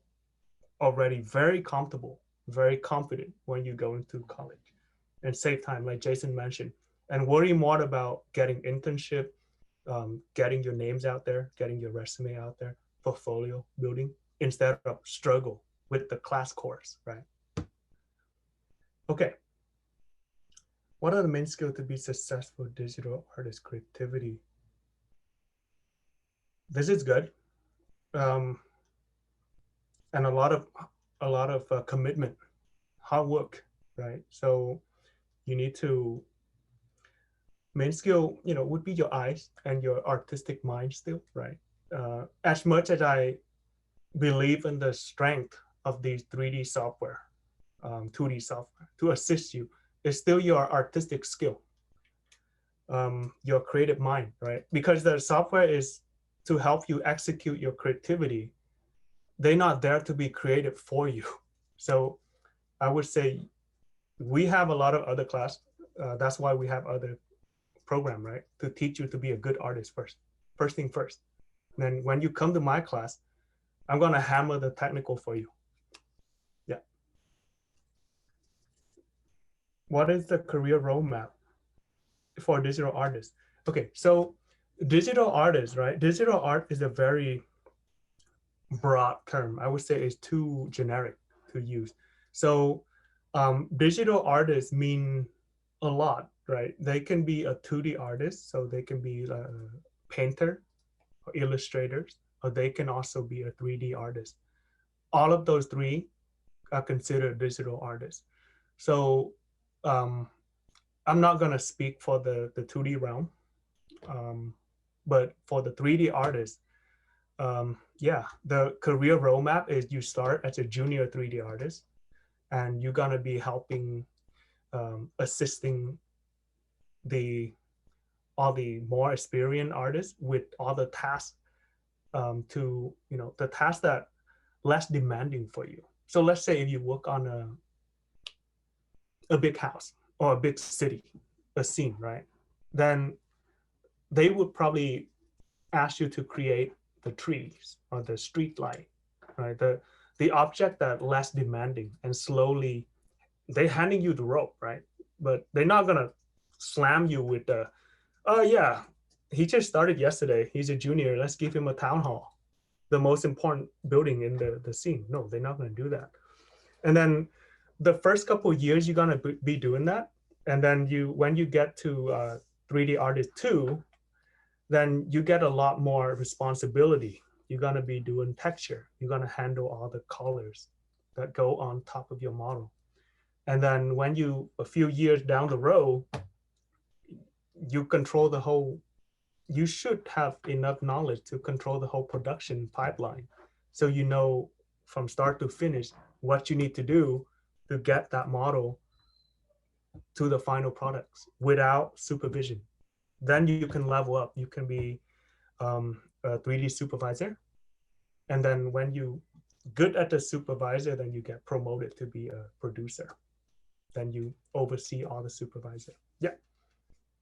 already very comfortable, very confident when you go into college and save time, like Jason mentioned, and worry more about getting internship, getting your names out there, getting your resume out there, portfolio building, instead of struggle with the class course, right? Okay. What are the main skills to be successful digital artist creativity? This is good. Um, and a lot of commitment, hard work, right? So you need to main skill, would be your eyes and your artistic mind still, right? As much as I believe in the strength of these 3D software, 2D software to assist you. It's still your artistic skill, your creative mind, right? Because the software is to help you execute your creativity. They're not there to be creative for you. So I would say we have a lot of other class. That's why we have other program, right? To teach you to be a good artist first thing first. Then when you come to my class, I'm gonna hammer the technical for you. Yeah. What is the career roadmap for digital artists? Okay, so digital artists, right? Digital art is a very broad term. I would say it's too generic to use. So digital artists mean a lot, right? They can be a 2D artist, so they can be a painter or illustrators, or they can also be a 3D artist. All of those three are considered digital artists. So I'm not gonna speak for the 2D realm, but for the 3D artists, yeah, the career roadmap is you start as a junior 3D artist, and you're gonna be helping, assisting all the more experienced artists with all the tasks, to the tasks that less demanding for you. So let's say if you work on a big house or a big city, a scene, right? Then they would probably ask you to create the trees or the street light, right? The object that less demanding, and slowly they're handing you the rope, right? But they're not gonna slam you with the, oh yeah, he just started yesterday. He's a junior. Let's give him a town hall, the most important building in the scene. No, they're not gonna do that. And then the first couple of years, you're gonna be doing that. And then when you get to 3D artist 2, then you get a lot more responsibility. You're gonna be doing texture. You're gonna handle all the colors that go on top of your model. And then when a few years down the road, you control the whole, you should have enough knowledge to control the whole production pipeline. So you know from start to finish what you need to do to get that model to the final products without supervision. Then you can level up. You can be a 3D supervisor. And then when you good at the supervisor, then you get promoted to be a producer. Then you oversee all the supervisor. Yeah.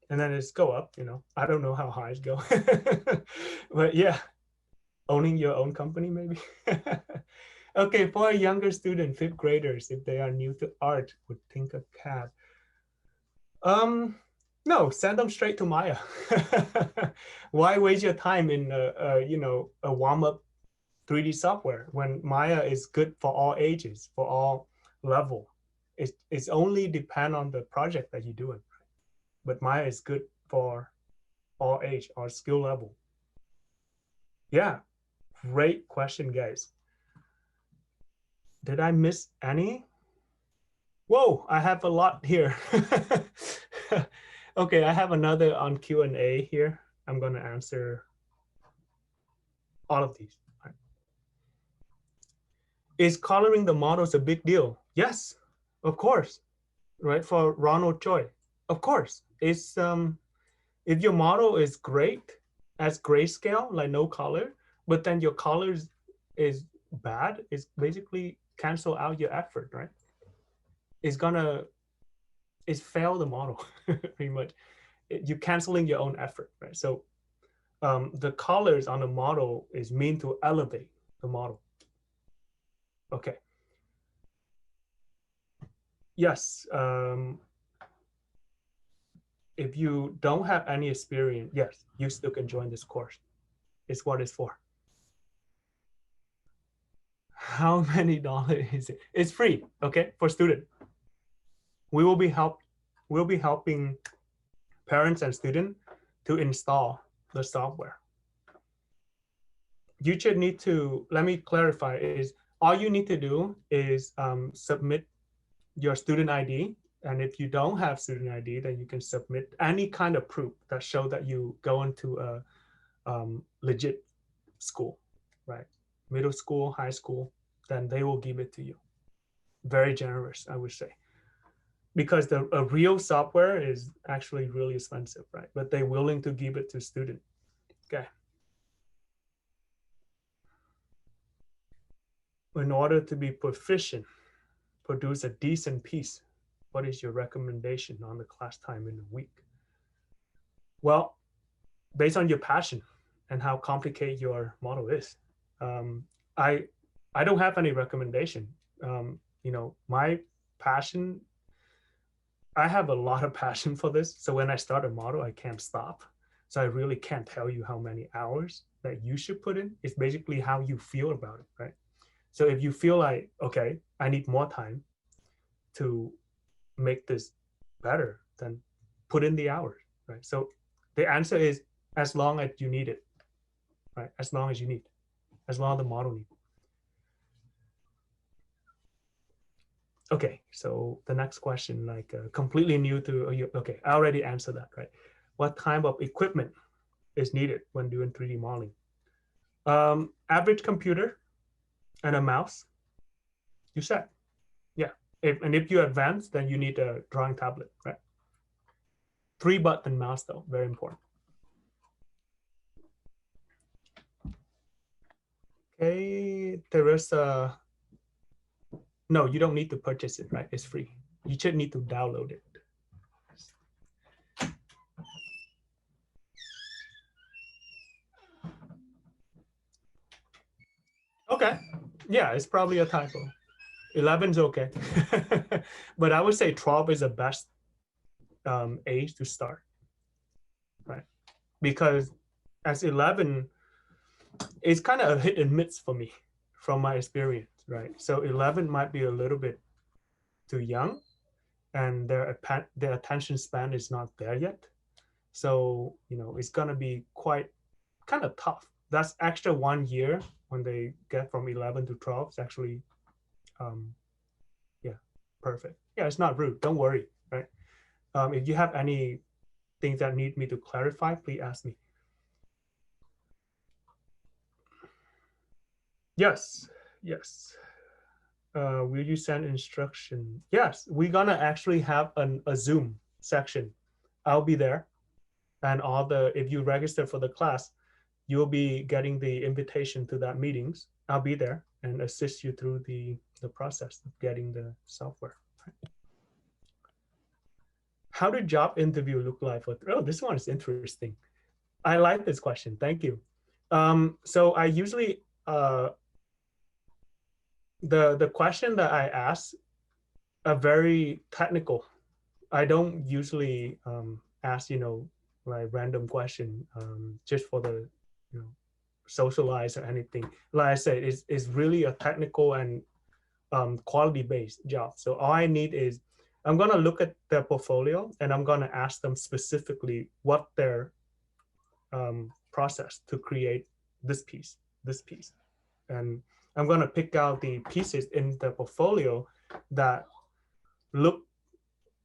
And then it's go up, I don't know how high it go. But yeah, owning your own company maybe. Okay, for a younger student, fifth graders, if they are new to art, would think of CAD. No, send them straight to Maya. Why waste your time in a warm-up 3D software when Maya is good for all ages, for all level? It's only depend on the project that you're doing, but Maya is good for all age or skill level. Yeah, great question, guys. Did I miss any? Whoa, I have a lot here. Okay, I have another on Q&A here. I'm gonna answer all of these. Right. Is coloring the models a big deal? Yes, of course, right? For Ronald Choi, of course. It's if your model is great as grayscale, like no color, but then your colors is bad, it's basically cancel out your effort, right? It's fail the model pretty much. You're canceling your own effort, right? So the colors on the model is meant to elevate the model. Okay. Yes. If you don't have any experience, yes, you still can join this course. It's what it's for. How many dollars is it? It's free, okay, for student. We'll be helping parents and students to install the software. You should need to, let me clarify, is all you need to do is submit your student ID. And if you don't have student ID, then you can submit any kind of proof that show that you go into a legit school, right? Middle school, high school, then they will give it to you. very generous, I would say, because a real software is actually really expensive, right? But they're willing to give it to student. Okay. In order to be proficient, produce a decent piece, what is your recommendation on the class time in a week? Well, based on your passion and how complicated your model is, um, I I don't have any recommendation. My passion, I have a lot of passion for this. So when I start a model, I can't stop. So I really can't tell you how many hours that you should put in. It's basically how you feel about it, right? So if you feel like, okay, I need more time to make this better, then put in the hours, right? So the answer is as long as you need it, right? As long as you need, as long as the model needs. Okay, so the next question, like completely new to you. Okay, I already answered that, right? What type of equipment is needed when doing 3D modeling? Average computer and a mouse. You said, yeah. If you advance, then you need a drawing tablet, right? 3-button mouse though, very important. Okay, there is a, no, you don't need to purchase it, right? It's free. You should need to download it. Okay, yeah, it's probably a typo. 11's okay. But I would say 12 is the best age to start, right? Because as 11, it's kind of a hit and miss for me from my experience, right? So 11 might be a little bit too young and their attention span is not there yet. So, it's gonna be quite kind of tough. That's extra 1 year when they get from 11 to 12. It's actually, yeah, perfect. Yeah, it's not rude. Don't worry, right? If you have any things that need me to clarify, please ask me. Yes, yes. Will you send instruction? Yes, we're gonna actually have a Zoom section. I'll be there, and if you register for the class, you'll be getting the invitation to that meetings. I'll be there and assist you through the process of getting the software. How do job interview look like oh, this one is interesting. I like this question. Thank you. So I usually, the question that I ask are very technical. I don't usually ask, like random question just for the, socialize or anything. Like I said, it's really a technical and quality-based job. So all I need is, I'm gonna look at their portfolio and I'm gonna ask them specifically what their process to create this piece. And I'm gonna pick out the pieces in the portfolio that look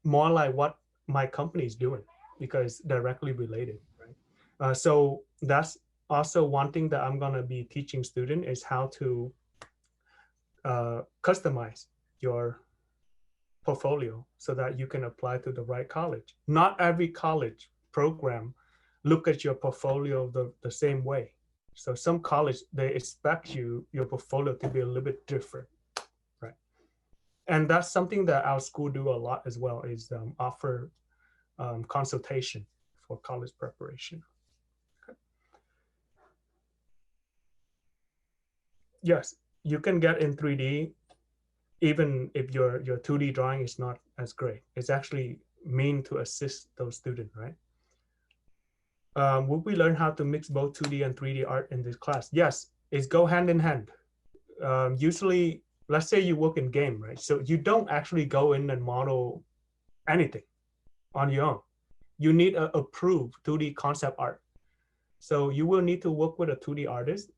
more like what my company is doing because directly related, right? So that's also one thing that I'm gonna be teaching students is how to customize your portfolio so that you can apply to the right college. Not every college program look at your portfolio the same way. So some college, they expect your portfolio to be a little bit different, right? And that's something that our school do a lot as well is offer consultation for college preparation. Okay. Yes, you can get in 3D even if your 2D drawing is not as great. It's actually meant to assist those students, right? Would we learn how to mix both 2D and 3D art in this class? Yes, it's go hand in hand. Usually, let's say you work in game, right? So you don't actually go in and model anything on your own. You need a approved 2D concept art. So you will need to work with a 2D artist.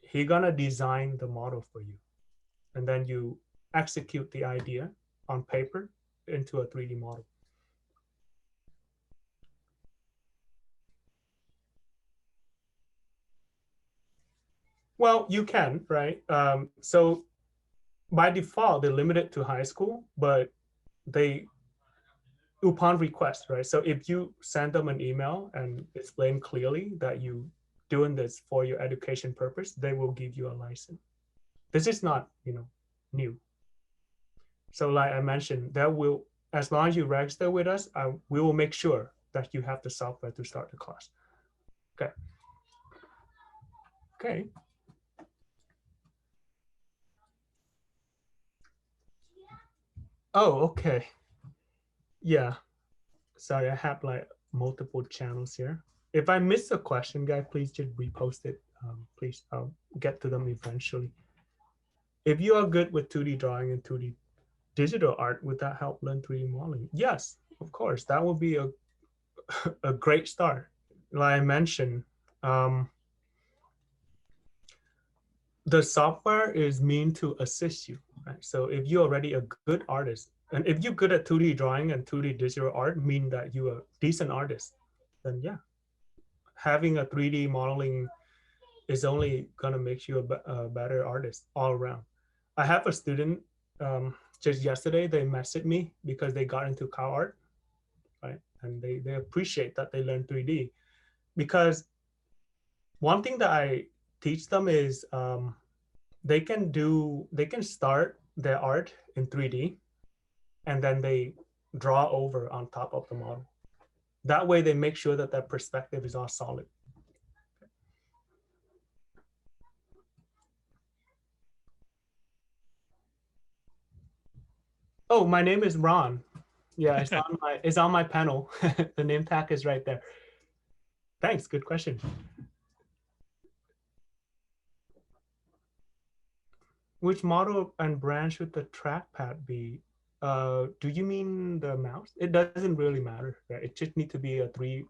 He's gonna design the model for you. And then you execute the idea on paper into a 3D model. Well, you can, right? So by default, they're limited to high school, but they, upon request, right? So if you send them an email and explain clearly that you doing this for your education purpose, they will give you a license. This is not, new. So like I mentioned, that will, as long as you register with us, we will make sure that you have the software to start the class. Okay. Okay. Oh, okay. Yeah. Sorry, I have like multiple channels here. If I miss a question, guys, please just repost it. Please, I'll get to them eventually. If you are good with 2D drawing and 2D digital art, would that help learn 3D modeling? Yes, of course. That would be a great start. Like I mentioned, um, the software is meant to assist you, right? So if you're already a good artist, and if you're good at 2D drawing and 2D digital art, mean that you're a decent artist, then yeah, having a 3D modeling is only gonna make you a better artist all around. I have a student, just yesterday, they messaged me because they got into cow art, right? And they appreciate that they learn 3D, because one thing that I teach them is they can start their art in 3D and then they draw over on top of the model. That way they make sure that that perspective is all solid. Oh, my name is Ron. Yeah, it's on my panel. The name tag is right there. Thanks, good question. Which model and brand should the trackpad be? Do you mean the mouse? It doesn't really matter. Right? It just need to be a 3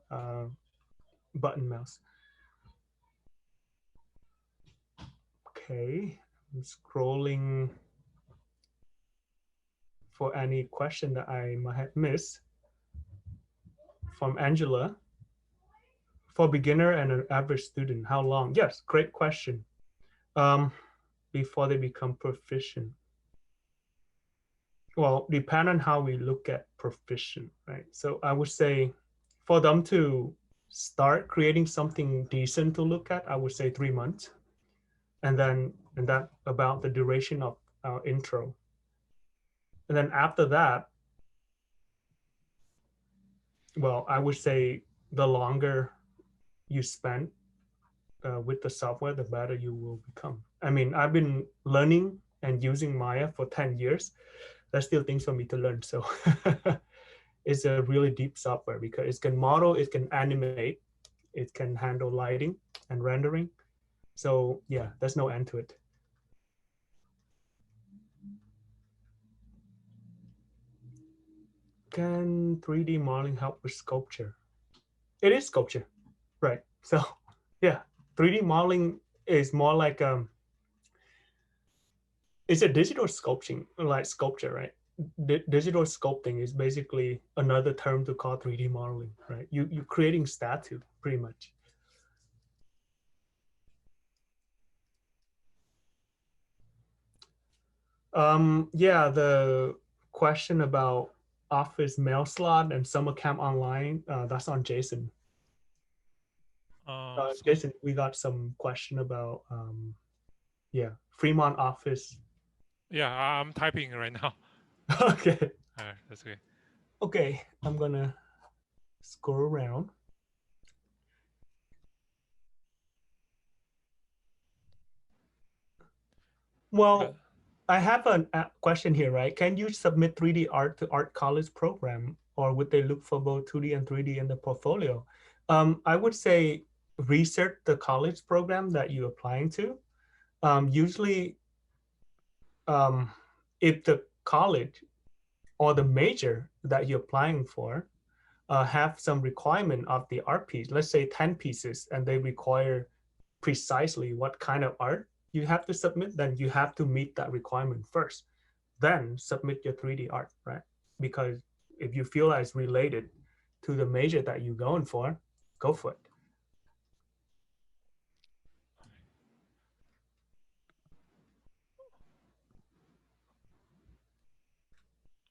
button mouse. Okay, I'm scrolling for any question that I might have missed. From Angela, for beginner and an average student, how long? Yes, great question. Before they become proficient. Well, depend on how we look at proficient, right? So I would say for them to start creating something decent to look at, I would say 3 months. And that about the duration of our intro. And then after that, well, I would say the longer you spend with the software, the better you will become. I mean, I've been learning and using Maya for 10 years. There's still things for me to learn. So it's a really deep software because it can model, it can animate, it can handle lighting and rendering. So yeah, there's no end to it. Can 3D modeling help with sculpture? It is sculpture, right? So yeah, 3D modeling is more like it's a digital sculpting, like sculpture, right? Digital sculpting is basically another term to call 3D modeling, right? You're creating statue pretty much. Yeah, the question about office mail slot and summer camp online, that's on Jason. Jason, we got some question about, yeah, Fremont office. Yeah, I'm typing right now. Okay. That's good. Okay, I'm gonna scroll around. Well, I have a question here, right? Can you submit 3D art to art college program, or would they look for both 2D and 3D in the portfolio? I would say research the college program that you're applying to. Usually, if the college or the major that you're applying for have some requirement of the art piece, let's say 10 pieces, and they require precisely what kind of art you have to submit, then you have to meet that requirement first. Then submit your 3D art, right? Because if you feel that it's related to the major that you're going for, go for it.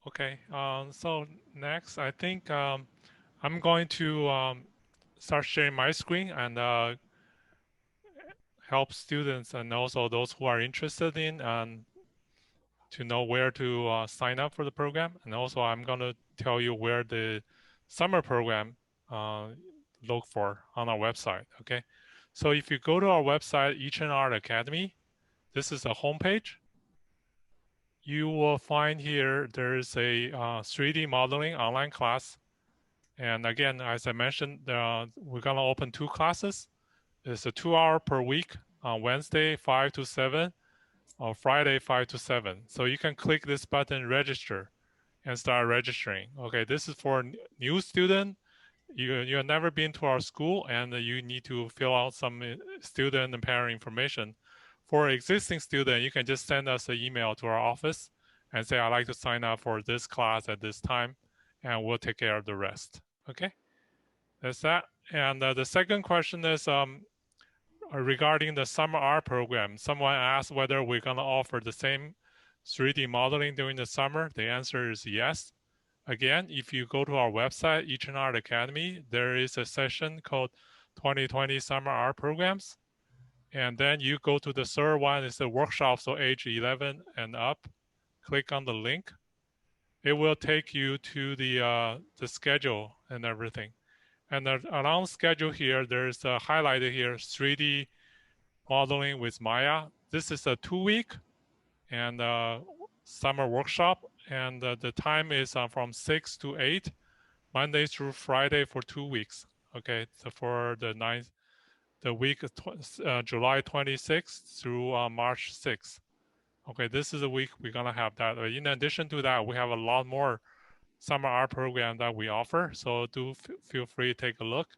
Okay. So next, I think I'm going to start sharing my screen and help students and also those who are interested in to know where to sign up for the program. And also, I'm going to tell you where the summer program uh, look for on our website. Okay. So if you go to our website, Ichen Art Academy, this is a homepage. You will find here there is a 3D modeling online class. And again, as I mentioned, we're going to open 2 classes. It's a 2 hour per week on Wednesday, 5 to 7, or Friday, 5 to 7. So you can click this button, register, and start registering. Okay, this is for new student. You have never been to our school, and you need to fill out some student and parent information. For existing student, you can just send us an email to our office and say, I'd like to sign up for this class at this time, and we'll take care of the rest. Okay, that's that. And the second question is regarding the summer art program. Someone asked whether we're going to offer the same 3D modeling during the summer. The answer is yes. Again, if you go to our website, Ichen Art Academy, there is a session called 2020 Summer Art Programs. And then you go to the third one, it's a workshop, so age 11 and up. Click on the link. It will take you to the schedule and everything. And around schedule here, there's a highlighted here, 3D modeling with Maya. This is a 2 week and summer workshop, and the time is from 6 to 8, Monday through Friday for 2 weeks. Okay, so for the week July 26th through March 6th. Okay, this is a week we're gonna have that. In addition to that, we have a lot more summer art program that we offer. So do feel free to take a look.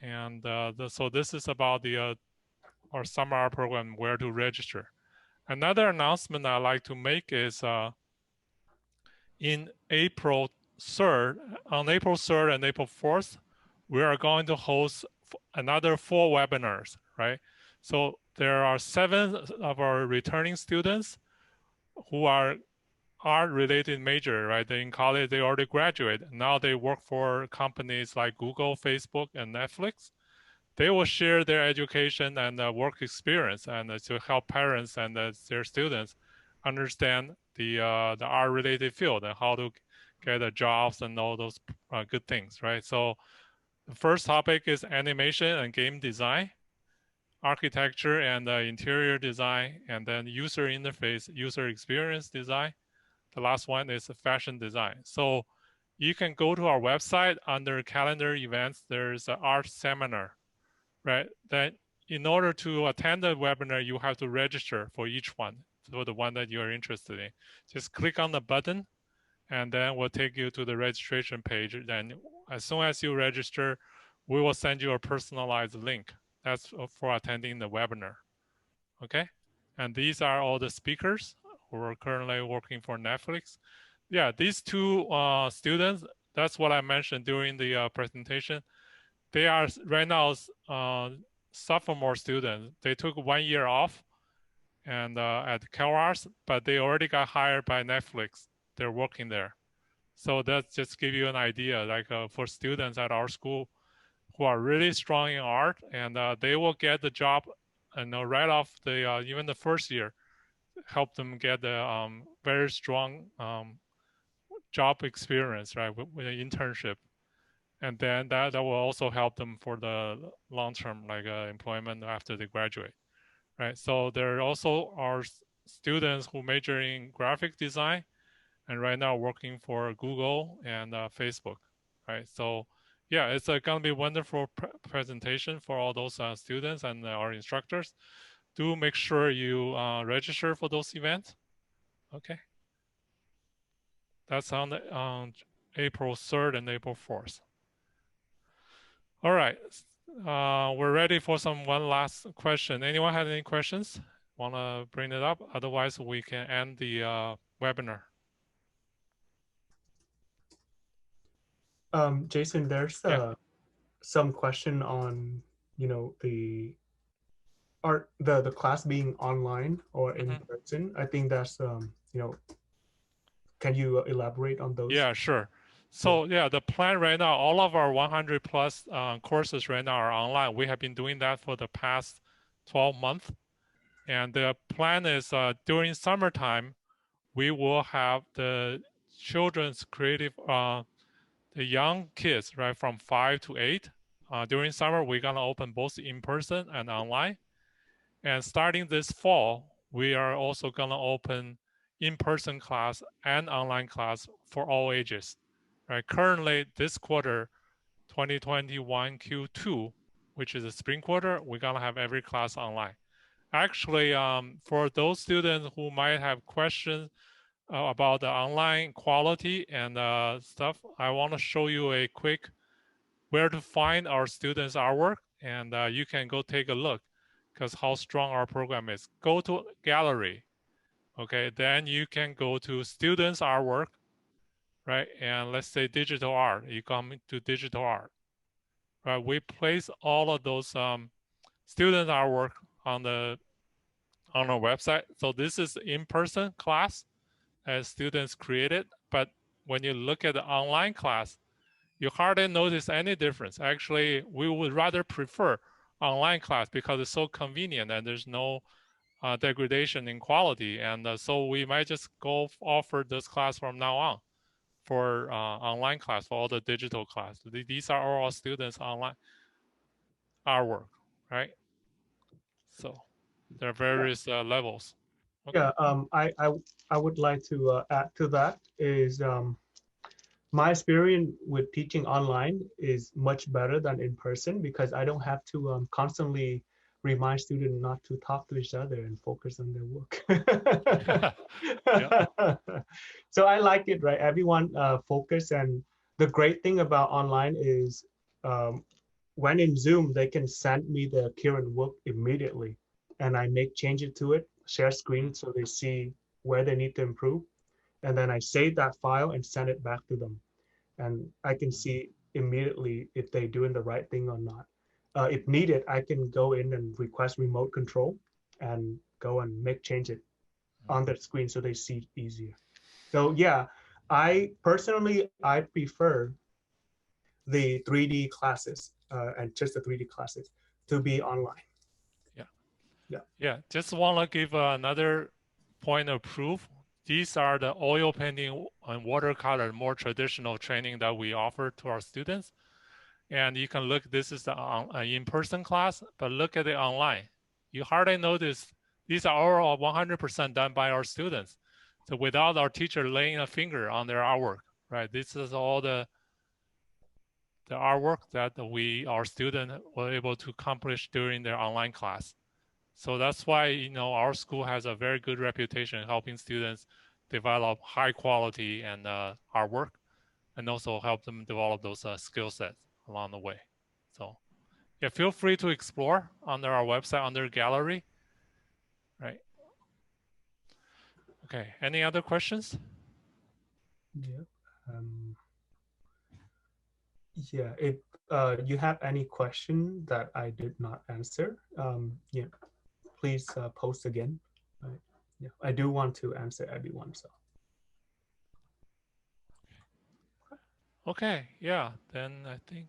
And so this is about our summer art program, where to register. Another announcement I'd like to make is in April 3rd, on April 3rd and April 4th, we are going to host another 4 webinars, right? So there are 7 of our returning students who are art-related major, right? They in college, they already graduate. Now they work for companies like Google, Facebook, and Netflix. They will share their education and work experience, and to help parents and their students understand the art related field and how to get jobs and all those good things, right? So the first topic is animation and game design, architecture and interior design, and then user interface, user experience design. The last one is fashion design. So you can go to our website under calendar events. There's an art seminar, right? Then in order to attend the webinar, you have to register for each one, for the one that you're interested in. Just click on the button, and then we'll take you to the registration page. Then as soon as you register, we will send you a personalized link. That's for attending the webinar, okay? And these are all the speakers who are currently working for Netflix. Yeah, these 2 students, that's what I mentioned during the presentation. They are right now sophomore students. They took 1 year off and at CalArts, but they already got hired by Netflix. They're working there. So that just give you an idea, like for students at our school who are really strong in art, and they will get the job, and right off the even the first year, help them get the very strong job experience, right, with an internship. And then that will also help them for the long term, like employment after they graduate, right? So there also are students who major in graphic design and right now working for Google and Facebook, right? So yeah, it's gonna be a wonderful presentation for all those students and our instructors. Do make sure you register for those events. Okay, that's on April 3rd and April 4th. All right, we're ready for one last question. Anyone have any questions? Want to bring it up? Otherwise, we can end the webinar. Jason, there's Yeah. some question on, the the class being online or in Mhm. person. I think that's can you elaborate on those? Yeah, sure. So yeah, the plan right now, all of our 100 plus courses right now are online. We have been doing that for the past 12 months. And the plan is during summertime, we will have the children's creative, the young kids, right, from 5 to 8. During summer, we're going to open both in person and online. And starting this fall, we are also going to open in-person class and online class for all ages. Right? Currently, this quarter, 2021 Q2, which is a spring quarter, we're going to have every class online. Actually, for those students who might have questions about the online quality and stuff, I want to show you a quick where to find our students' artwork, and you can go take a look because how strong our program is. Go to gallery, okay? Then you can go to students' artwork, right? And let's say digital art. You come to digital art, right? We place all of those student artwork on our website. So this is in-person class as students created, but when you look at the online class, you hardly notice any difference. Actually, we would rather prefer online class because it's so convenient and there's no degradation in quality. And so we might just go offer this class from now on for online class, for all the digital class. These are all our students' online artwork, right? So there are various levels. Okay. Yeah, I would like to add to that is my experience with teaching online is much better than in person because I don't have to constantly remind students not to talk to each other and focus on their work. Yeah. So I like it, right? Everyone focus, and the great thing about online is when in Zoom, they can send me the current work immediately, and I make changes to it, share screen so they see where they need to improve, and then I save that file and send it back to them, and I can see immediately if they're doing the right thing or not. If needed, I can go in and request remote control and go and make changes on the screen so they see it easier. So yeah, I personally, I prefer the 3D classes and just the 3D classes to be online. Yeah. Yeah. Yeah. Just want to give another point of proof. These are the oil painting and watercolor, more traditional training that we offer to our students. And you can look, this is the in-person class, but look at it online. You hardly notice these are all 100% done by our students. So without our teacher laying a finger on their artwork, right? This is all the artwork that our student were able to accomplish during their online class. So that's why, our school has a very good reputation helping students develop high quality and artwork, and also help them develop those skill sets along the way. So yeah, feel free to explore under our website under gallery, right? Okay, any other questions? Yeah. Yeah. If you have any question that I did not answer, yeah, please post again. Right. Yeah, I do want to answer everyone. So. Okay, yeah, then I think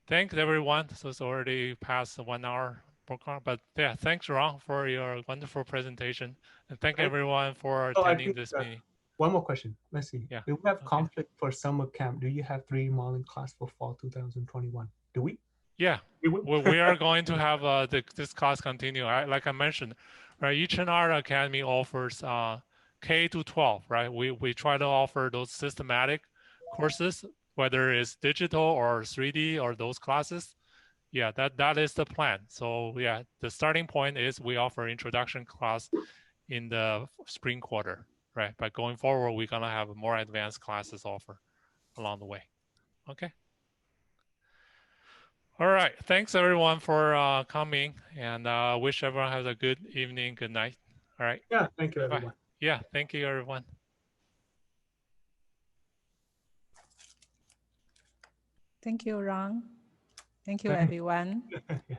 thanks everyone. So it's already past the 1 hour program, but yeah, thanks Ron for your wonderful presentation, and thank Thank everyone for Oh, I attending think this meeting. one more question. Let's see. Yeah, If we have okay. conflict for summer camp, do you have 3D modeling class for fall 2021? Do we? Yeah, We will. we are going to have this class continue. Like I mentioned, right? Ichen Art Academy offers K to 12, right? We try to offer those systematic courses, whether it's digital or 3D or those classes. Yeah, that is the plan. So yeah, the starting point is we offer introduction class in the spring quarter, right? But going forward, we're gonna have more advanced classes offer along the way. Okay. All right. Thanks everyone for coming, and wish everyone has a good evening, good night. All right. Yeah. Thank you, Bye bye. everyone. Yeah. Thank you, everyone. Thank you, Ron. Thank you, Thank- everyone. yeah.